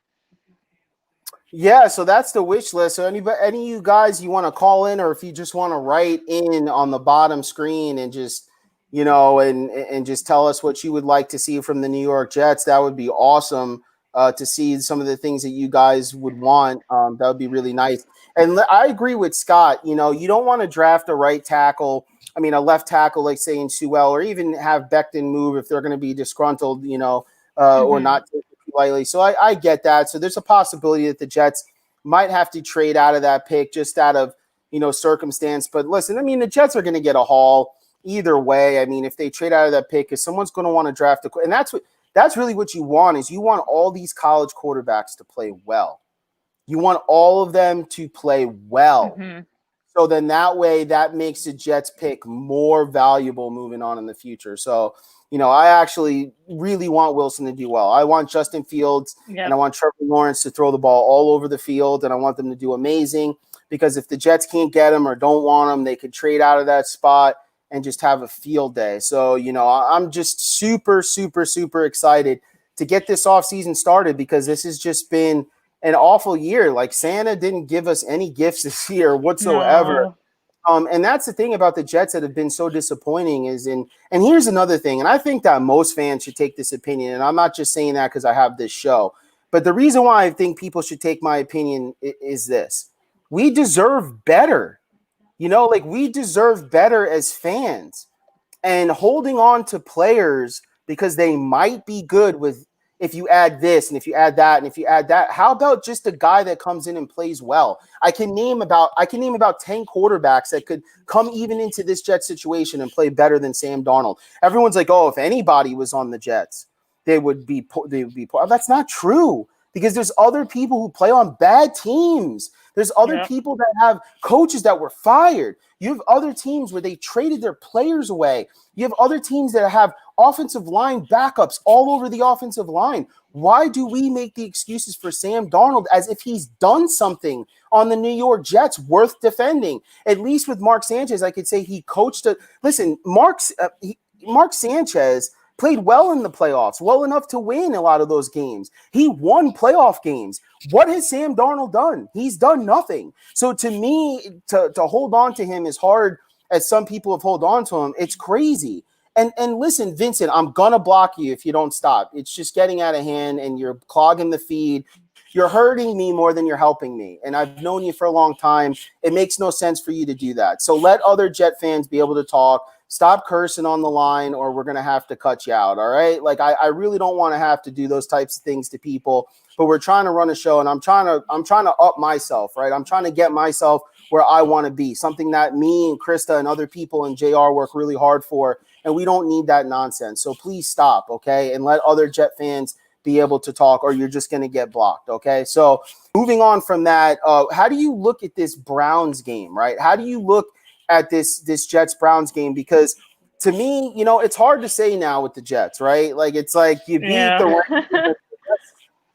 Yeah, so that's the wish list. So any of you guys you want to call in, or if you just want to write in on the bottom screen and just and just tell us what you would like to see from the New York Jets, that would be awesome. To see some of the things that you guys would want, that would be really nice. And I agree with Scott. You don't want to draft a right tackle. I mean, a left tackle like say in Sewell, or even have Becton move if they're going to be disgruntled. Or Hmm. not lightly. So I get that. So there's a possibility that the Jets might have to trade out of that pick just out of, circumstance. But listen, I mean, the Jets are going to get a haul either way. I mean, if they trade out of that pick, because someone's going to want to draft and that's really what you want is you want all these college quarterbacks to play well. You want all of them to play well. Hmm. So then that way, that makes the Jets pick more valuable moving on in the future. So, I actually really want Wilson to do well. I want Justin Fields and I Yep. want Trevor Lawrence to throw the ball all over the field, and I want them to do amazing because if the Jets can't get him or don't want him, they could trade out of that spot and just have a field day. So, I'm just super, super, super excited to get this offseason started because this has just been an awful year. Like Santa didn't give us any gifts this year whatsoever. No. And that's the thing about the Jets that have been so disappointing and here's another thing, and I think that most fans should take this opinion, and I'm not just saying that because I have this show, but the reason why I think people should take my opinion is this: we deserve better. Like we deserve better as fans, and holding on to players because they might be good with if you add this and if you add that and if you add that. How about just a guy that comes in and plays well? I can name about 10 quarterbacks that could come even into this Jets situation and play better than Sam Darnold. Everyone's like, "Oh, if anybody was on the Jets, they would be poor." That's not true because there's other people who play on bad teams. There's other Yep. people that have coaches that were fired. You have other teams where they traded their players away. You have other teams that have offensive line backups all over the offensive line. Why do we make the excuses for Sam Darnold as if he's done something on the New York Jets worth defending? At least with Mark Sanchez, I could say he coached a. Listen, Mark Sanchez played well in the playoffs, well enough to win a lot of those games. He won playoff games. What has Sam Darnold done? He's done nothing. So to me, to hold on to him as hard as some people have held on to him, it's crazy. And listen, Vincent, I'm gonna block you if you don't stop. It's just getting out of hand and you're clogging the feed. You're hurting me more than you're helping me. And I've known you for a long time. It makes no sense for you to do that. So let other Jet fans be able to talk. Stop cursing on the line, or we're gonna have to cut you out. All right. Like I really don't want to have to do those types of things to people, but we're trying to run a show and I'm trying to up myself, right? I'm trying to get myself where I want to be, something that me and Krista and other people in JR work really hard for. And we don't need that nonsense. So please stop, okay? And let other Jet fans be able to talk, or you're just going to get blocked, okay? So moving on from that, how do you look at this Browns game, right? How do you look at this Jets Browns game? Because to me, it's hard to say now with the Jets, right? Like it's like you beat the Yeah. Rams.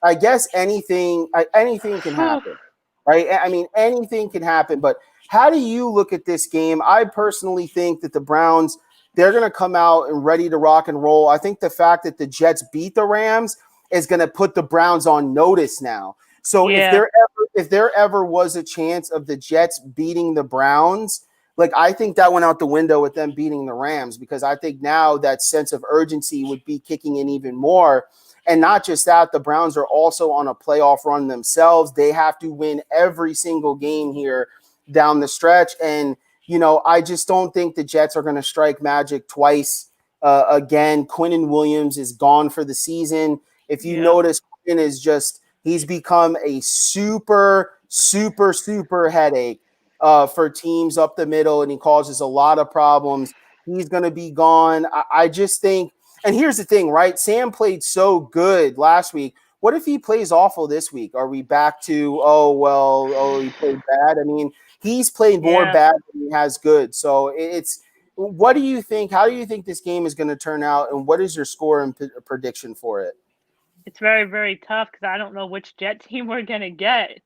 I guess anything can happen, right? I mean, anything can happen. But how do you look at this game? I personally think that the Browns, they're going to come out and ready to rock and roll. I think the fact that the Jets beat the Rams is going to put the Browns on notice now. So if Yeah. there ever was a chance of the Jets beating the Browns, like I think that went out the window with them beating the Rams, because I think now that sense of urgency would be kicking in even more. And not just that, the Browns are also on a playoff run themselves. They have to win every single game here down the stretch. And, I just don't think the Jets are going to strike magic twice again. Quinnen Williams is gone for the season. If you Yep. notice, he's become a super, super, super headache for teams up the middle, and he causes a lot of problems. He's going to be gone. I just think, and here's the thing, right? Sam played so good last week. What if he plays awful this week? Are we back to, he played bad? I mean, he's played more Yeah. bad than he has good. So what do you think? How do you think this game is going to turn out? And what is your score and prediction for it? It's very, very tough because I don't know which Jet team we're gonna get.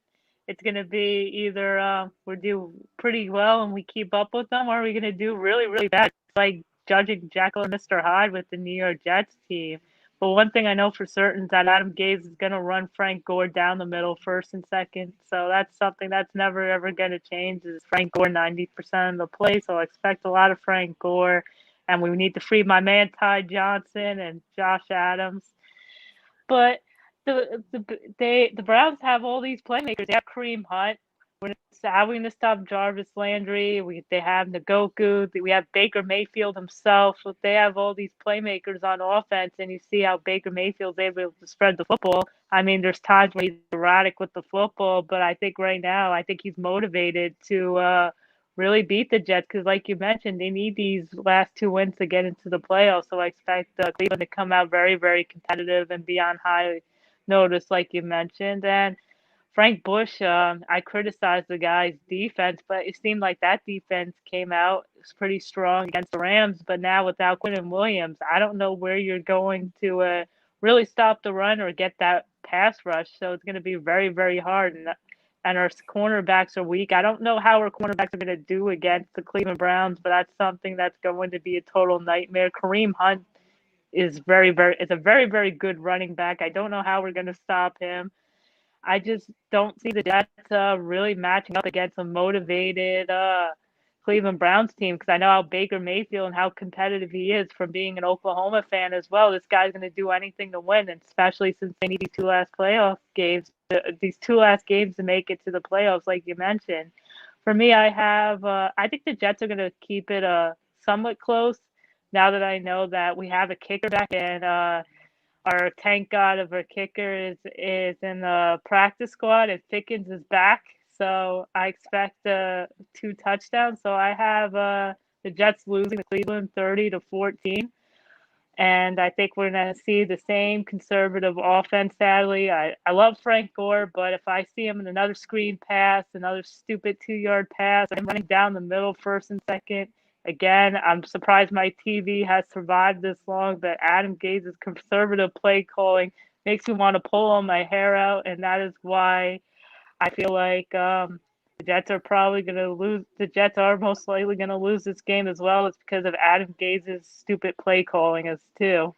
It's gonna be either we do pretty well and we keep up with them, or we're gonna do really, really bad. It's like judging Jekyll and Mr. Hyde with the New York Jets team. But one thing I know for certain is that Adam Gase is going to run Frank Gore down the middle first and second. So that's something that's never, ever going to change is Frank Gore 90% of the play. So I expect a lot of Frank Gore. And we need to free my man Ty Johnson and Josh Adams. But the Browns have all these playmakers. They have Kareem Hunt. How are we going to stop Jarvis Landry? They have Nagoku. We have Baker Mayfield himself. They have all these playmakers on offense, and you see how Baker Mayfield's able to spread the football. I mean, there's times where he's erratic with the football, but I think right now, I think he's motivated to really beat the Jets because, like you mentioned, they need these last 2 wins to get into the playoffs. So I expect Cleveland to come out very, very competitive and be on high notice, like you mentioned. And Frank Bush, I criticized the guy's defense, but it seemed like that defense came out pretty strong against the Rams. But now without Quinton Williams, I don't know where you're going to really stop the run or get that pass rush. So it's going to be very, very hard. And our cornerbacks are weak. I don't know how our cornerbacks are going to do against the Cleveland Browns, but that's something that's going to be a total nightmare. Kareem Hunt is a very, very good running back. I don't know how we're going to stop him. I just don't see the Jets really matching up against a motivated Cleveland Browns team because I know how Baker Mayfield and how competitive he is from being an Oklahoma fan as well. This guy's going to do anything to win, and especially since they need these two last games to make it to the playoffs, like you mentioned. For me, I think the Jets are going to keep it somewhat close now that I know that we have a kicker back and our tank god of a kicker is in the practice squad and Pickens is back. So I expect 2 touchdowns. So I have the Jets losing to Cleveland 30-14. And I think we're going to see the same conservative offense, sadly. I love Frank Gore, but if I see him in another screen pass, another stupid 2-yard pass, I'm running down the middle first and second. Again, I'm surprised my TV has survived this long, but Adam Gase's conservative play calling makes me want to pull all my hair out, and that is why I feel like the Jets are probably going to lose. The Jets are most likely going to lose this game as well. It's because of Adam Gase's stupid play calling as too.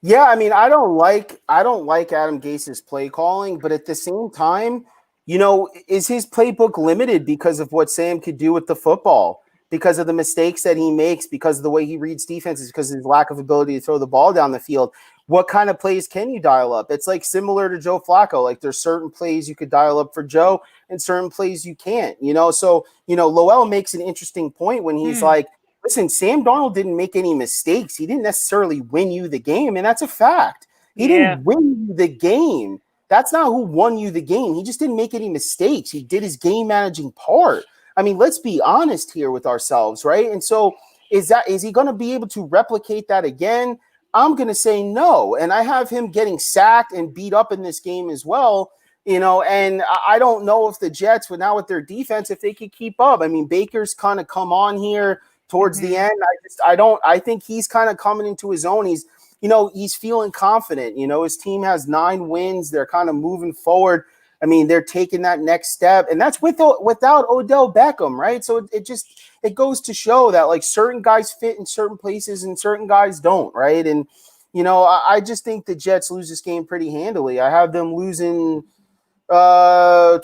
Yeah, I mean, I don't like Adam Gase's play calling, but at the same time, is his playbook limited because of what Sam could do with the football? Because of the mistakes that he makes, because of the way he reads defenses, because of his lack of ability to throw the ball down the field. What kind of plays can you dial up? It's like similar to Joe Flacco. Like there's certain plays you could dial up for Joe and certain plays you can't, So, Lowell makes an interesting point when he's like, listen, Sam Darnold didn't make any mistakes. He didn't necessarily win you the game, and that's a fact. He didn't win you the game. That's not who won you the game. He just didn't make any mistakes. He did his game managing part. I mean, let's be honest here with ourselves, right? And so is he going to be able to replicate that again? I'm going to say no. And I have him getting sacked and beat up in this game as well, and I don't know if the Jets, now with their defense, if they could keep up. I mean, Baker's kind of come on here towards the end. I think he's kind of coming into his own. He's feeling confident. His team has 9 wins. They're kind of moving forward. I mean, they're taking that next step, and that's without Odell Beckham, right? So it goes to show that like certain guys fit in certain places and certain guys don't, right? And I just think the Jets lose this game pretty handily. I have them losing. I'm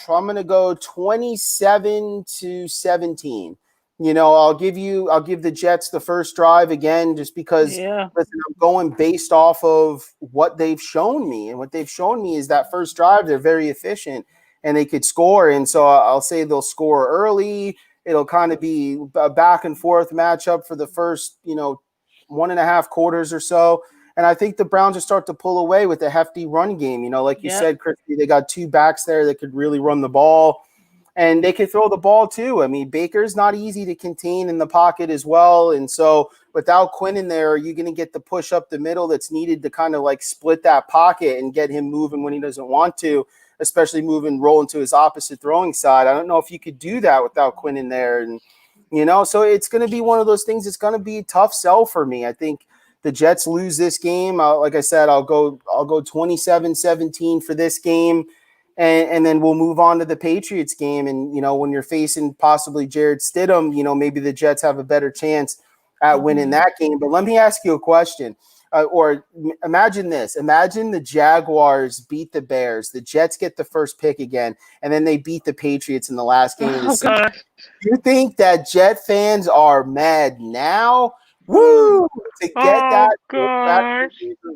gonna go 27-17. I'll give the Jets the first drive again, just because listen, I'm going based off of what they've shown me. And what they've shown me is that first drive, they're very efficient and they could score. And so I'll say they'll score early. It'll kind of be a back and forth matchup for the first, 1.5 quarters or so. And I think the Browns will start to pull away with a hefty run game. Like you said, Christy, they got 2 backs there that could really run the ball. And they can throw the ball too. I mean, Baker's not easy to contain in the pocket as well. And so without Quinn in there, you're going to get the push up the middle that's needed to kind of like split that pocket and get him moving when he doesn't want to, especially rolling to his opposite throwing side. I don't know if you could do that without Quinn in there. And, so it's going to be one of those things. It's going to be a tough sell for me. I think the Jets lose this game. Like I said, I'll go 27-17 for this game. And then we'll move on to the Patriots game. And, when you're facing possibly Jarrett Stidham, maybe the Jets have a better chance at winning that game. But let me ask you a question. Imagine this. Imagine the Jaguars beat the Bears. The Jets get the first pick again, and then they beat the Patriots in the last game of the season. Gosh. You think that Jet fans are mad now? Woo! To get that Gosh.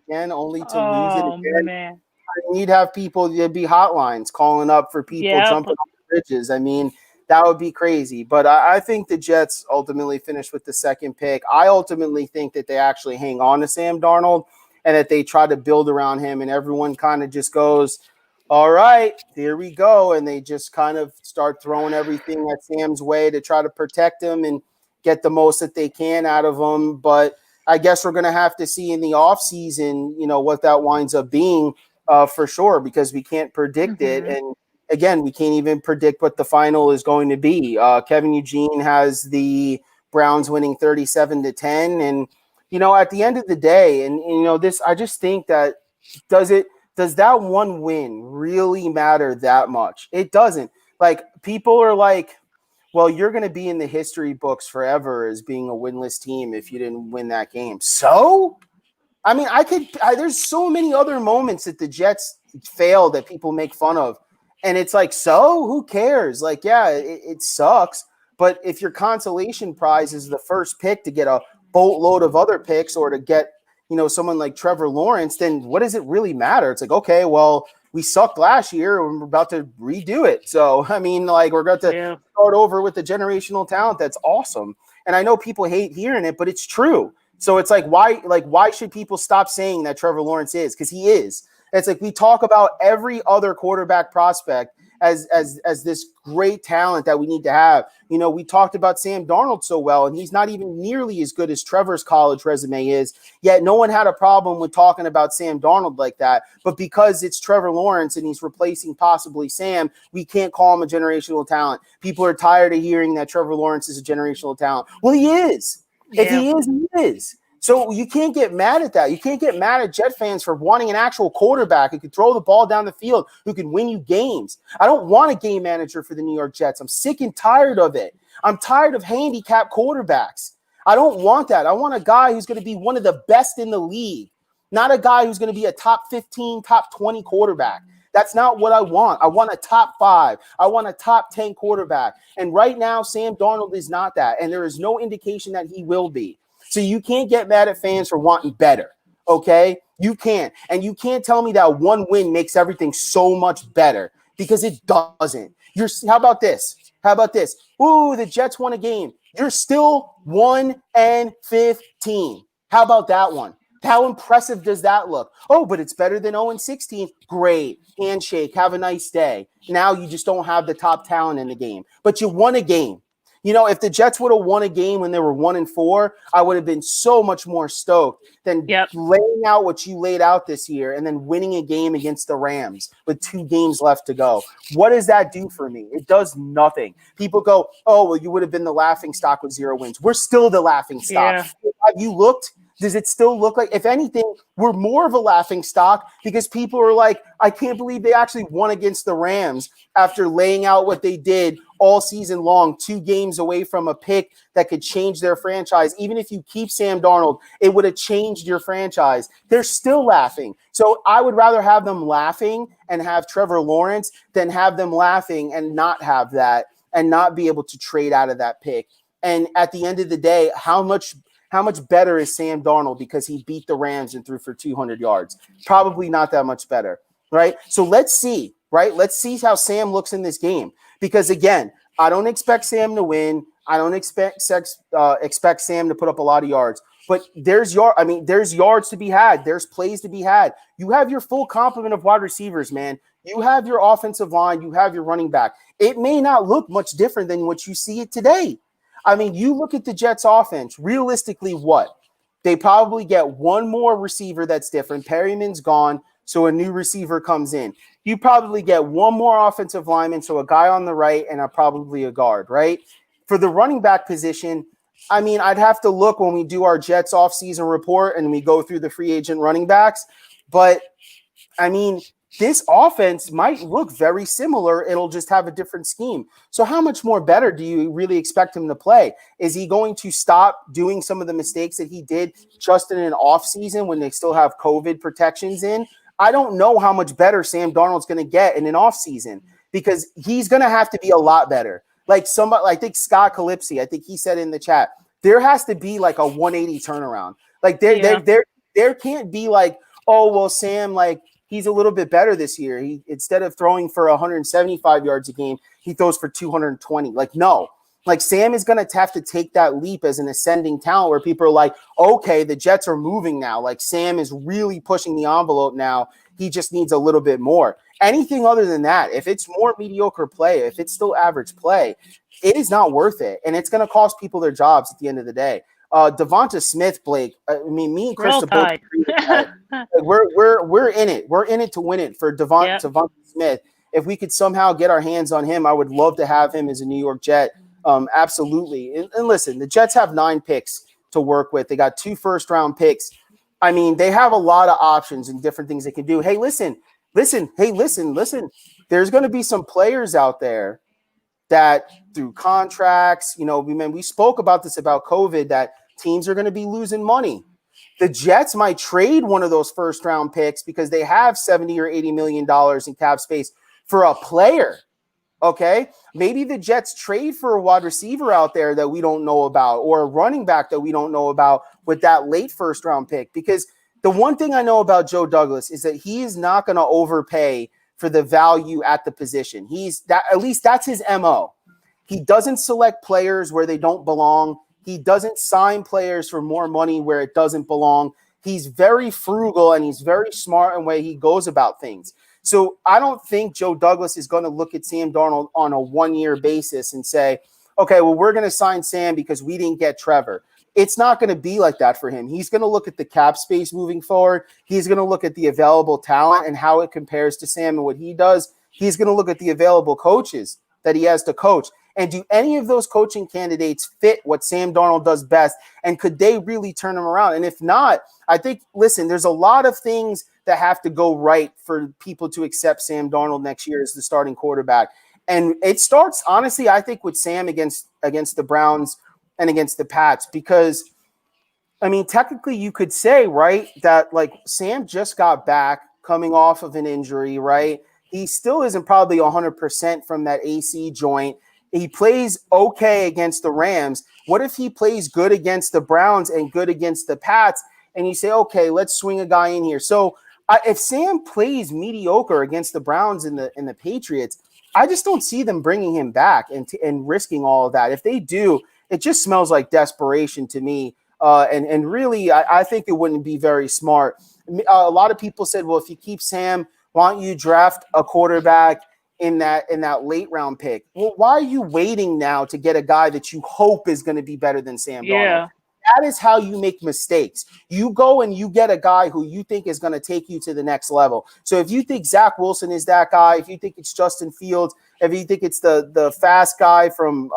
again, only to lose it Oh, again. man. I mean, you'd have people, there'd be hotlines calling up for people Yep. jumping off the bridges. I mean, that would be crazy. But I think the Jets ultimately finish with the second pick. I ultimately think that they actually hang on to Sam Darnold and that they try to build around him, and everyone kind of just goes, all right, here we go. And they just kind of start throwing everything at Sam's way to try to protect him and get the most that they can out of him. But I guess we're going to have to see in the offseason, what that winds up being for sure, because we can't predict it. And again, we can't even predict what the final is going to be. Kevin Eugene has the Browns winning 37-10. And, at the end of the day, I just think that does that one win really matter that much? It doesn't. Like, people are like, well, you're going to be in the history books forever as being a winless team if you didn't win that game. So, I mean, there's so many other moments that the Jets failed that people make fun of. And it's like, so who cares? Like, yeah, it sucks. But if your consolation prize is the first pick to get a boatload of other picks or to get, someone like Trevor Lawrence, then what does it really matter? It's like, okay, well, we sucked last year and we're about to redo it. So, I mean, like, we're going to start over with the generational talent. That's awesome. And I know people hate hearing it, but it's true. So it's like, why should people stop saying that Trevor Lawrence is? Because he is. It's like we talk about every other quarterback prospect as this great talent that we need to have. We talked about Sam Darnold so well, and he's not even nearly as good as Trevor's college resume is, yet no one had a problem with talking about Sam Darnold like that. But because it's Trevor Lawrence and he's replacing possibly Sam, we can't call him a generational talent. People are tired of hearing that Trevor Lawrence is a generational talent. Well, he is. If he is, he is. So you can't get mad at that. You can't get mad at Jet fans for wanting an actual quarterback who can throw the ball down the field, who can win you games. I don't want a game manager for the New York Jets. I'm sick and tired of it. I'm tired of handicap quarterbacks. I don't want that. I want a guy who's going to be one of the best in the league, not a guy who's going to be a top 15, top 20 quarterback. That's not what I want. I want a top 5. I want a top 10 quarterback. And right now, Sam Darnold is not that. And there is no indication that he will be. So you can't get mad at fans for wanting better, okay? You can't. And you can't tell me that one win makes everything so much better, because it doesn't. How about this? Ooh, the Jets won a game. You're still 1-15. How about that one? How impressive does that look? Oh, but it's better than 0-16. Great. Handshake. Have a nice day. Now you just don't have the top talent in the game, but you won a game. If the Jets would have won a game when they were 1-4, I would have been so much more stoked than laying out what you laid out this year and then winning a game against the Rams with 2 games left to go. What does that do for me? It does nothing. People go, oh, well, you would have been the laughing stock with 0 wins. We're still the laughing stock. Yeah. Have you looked? Does it still look like, if anything, we're more of a laughing stock because people are like, I can't believe they actually won against the Rams after laying out what they did all season long, 2 games away from a pick that could change their franchise. Even if you keep Sam Darnold, it would have changed your franchise. They're still laughing. So I would rather have them laughing and have Trevor Lawrence than have them laughing and not have that and not be able to trade out of that pick. And at the end of the day, how much better is Sam Darnold because he beat the Rams and threw for 200 yards? Probably not that much better, right? So let's see, right? Let's see how Sam looks in this game. Because, again, I don't expect Sam to win. I don't expect Sam to put up a lot of yards. But there's yards to be had. There's plays to be had. You have your full complement of wide receivers, man. You have your offensive line. You have your running back. It may not look much different than what you see it today. I mean, you look at the Jets offense, realistically what? They probably get one more receiver that's different. Perryman's gone, so a new receiver comes in. You probably get one more offensive lineman, so a guy on the right and probably a guard, right? For the running back position, I mean, I'd have to look when we do our Jets offseason report and we go through the free agent running backs. But, I mean, this offense might look very similar. It'll just have a different scheme. So how much more better do you really expect him to play? Is he going to stop doing some of the mistakes that he did just in an off season when they still have COVID protections in? I don't know how much better Sam Darnold's going to get in an off season, because he's going to have to be a lot better. Like somebody, I think Scott Calypsy, I think he said in the chat, there has to be like a 180 turnaround. Like there can't be like, oh, well, Sam, like, he's a little bit better this year. He, instead of throwing for 175 yards a game, he throws for 220. Like, no. Like, Sam is going to have to take that leap as an ascending talent where people are like, okay, the Jets are moving now. Like, Sam is really pushing the envelope now. He just needs a little bit more. Anything other than that, if it's more mediocre play, if it's still average play, it is not worth it. And it's going to cost people their jobs at the end of the day. Devonta Smith, Blake. I mean, me and Chris both agree with that. We're in it. We're in it to win it for Devonta Smith. If we could somehow get our hands on him, I would love to have him as a New York Jet. Absolutely. And listen, the Jets have 9 picks to work with. They got 2 first-round picks. I mean, they have a lot of options and different things they can do. Hey, listen. There's going to be some players out there that through contracts, we spoke about this about COVID, that teams are going to be losing money. The Jets might trade one of those first round picks because they have $70 or $80 million in cap space for a player. Okay. Maybe the Jets trade for a wide receiver out there that we don't know about, or a running back that we don't know about with that late first round pick. Because the one thing I know about Joe Douglas is that he is not going to overpay for the value at the position. At least that's his MO. He doesn't select players where they don't belong. He doesn't sign players for more money where it doesn't belong. He's very frugal and he's very smart in the way he goes about things. So I don't think Joe Douglas is going to look at Sam Darnold on a 1-year basis and say, okay, well, we're going to sign Sam because we didn't get Trevor. It's not going to be like that for him. He's going to look at the cap space moving forward. He's going to look at the available talent and how it compares to Sam and what he does. He's going to look at the available coaches that he has to coach. And do any of those coaching candidates fit what Sam Darnold does best? And could they really turn him around? And if not, I think, listen, there's a lot of things that have to go right for people to accept Sam Darnold next year as the starting quarterback. And it starts, honestly, I think, with Sam against the Browns and against the Pats, because, I mean, technically you could say, right, that like Sam just got back coming off of an injury, right? He still isn't probably 100% from that AC joint. He plays okay against the Rams. What if he plays good against the Browns and good against the Pats? And you say, okay, let's swing a guy in here. So if Sam plays mediocre against the Browns and the Patriots, I just don't see them bringing him back and risking all of that. If they do, it just smells like desperation to me. And really, I think it wouldn't be very smart. A lot of people said, well, if you keep Sam, why don't you draft a quarterback in that late round pick? Well, why are you waiting now to get a guy that you hope is going to be better than Sam Darnold? That is how you make mistakes. You go and you get a guy who you think is going to take you to the next level. So if you think Zach Wilson is that guy, if you think it's Justin Fields, if you think it's the fast guy from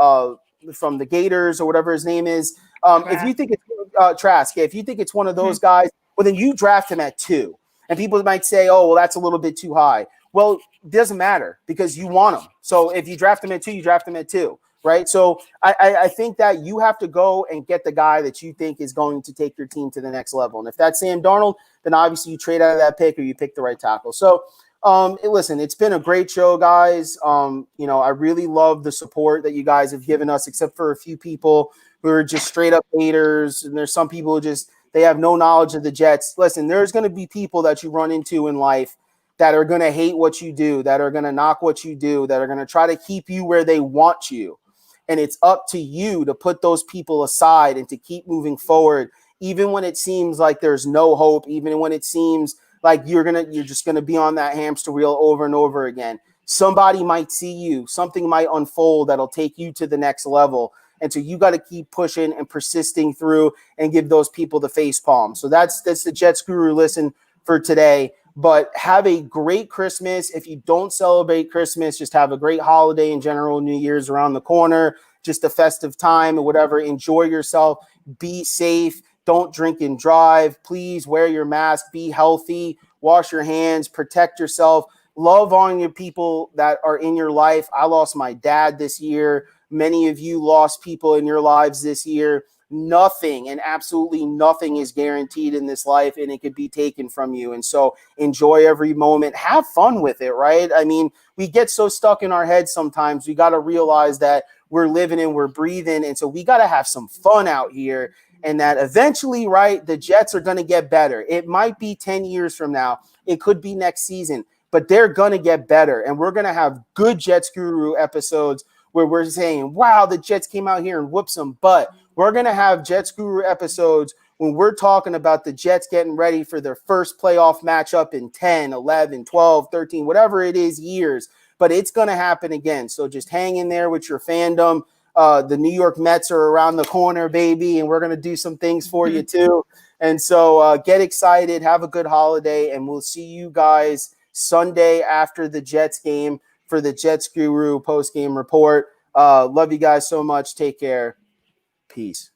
the Gators or whatever his name is, if you think it's Trask, if you think it's one of those guys, well, then you draft him at 2. And people might say, oh, well, that's a little bit too high. Well, it doesn't matter because you want him. So if you draft him at 2, you draft him at 2. Right. So I think that you have to go and get the guy that you think is going to take your team to the next level. And if that's Sam Darnold, then obviously you trade out of that pick or you pick the right tackle. So listen, it's been a great show, guys. I really love the support that you guys have given us, except for a few people who are just straight up haters. And there's some people who they have no knowledge of the Jets. Listen, there's going to be people that you run into in life that are going to hate what you do, that are going to knock what you do, that are going to try to keep you where they want you. And it's up to you to put those people aside and to keep moving forward, even when it seems like there's no hope, even when it seems like you're just gonna be on that hamster wheel over and over again. Somebody might see you, something might unfold that'll take you to the next level. And so you got to keep pushing and persisting through and give those people the face palm. So that's the Jets Guru listen for today. But have a great Christmas. If you don't celebrate Christmas, just have a great holiday in general. New Year's around the corner, just a festive time or whatever. Enjoy yourself. Be safe. Don't drink and drive. Please wear your mask. Be healthy. wash your hands, protect yourself, love on your people that are in your life. I lost my dad this year. Many of you lost people in your lives this year. Nothing and absolutely nothing is guaranteed in this life, and it could be taken from you. And so enjoy every moment. Have fun with it, right? I mean, we get so stuck in our heads sometimes. We got to realize that we're living and we're breathing, and so we got to have some fun out here, and that eventually, right, the Jets are going to get better. It might be 10 years from now. It could be next season, but they're going to get better, and we're going to have good Jets Guru episodes where we're saying, wow, the Jets came out here and whooped some butt. We're going to have Jets Guru episodes when we're talking about the Jets getting ready for their first playoff matchup in 10, 11, 12, 13, whatever it is, years. But it's going to happen again. So just hang in there with your fandom. The New York Mets are around the corner, baby, and we're going to do some things for you too. And so get excited. Have a good holiday, and we'll see you guys Sunday after the Jets game for the Jets Guru post-game report. Love you guys so much. Take care. Peace.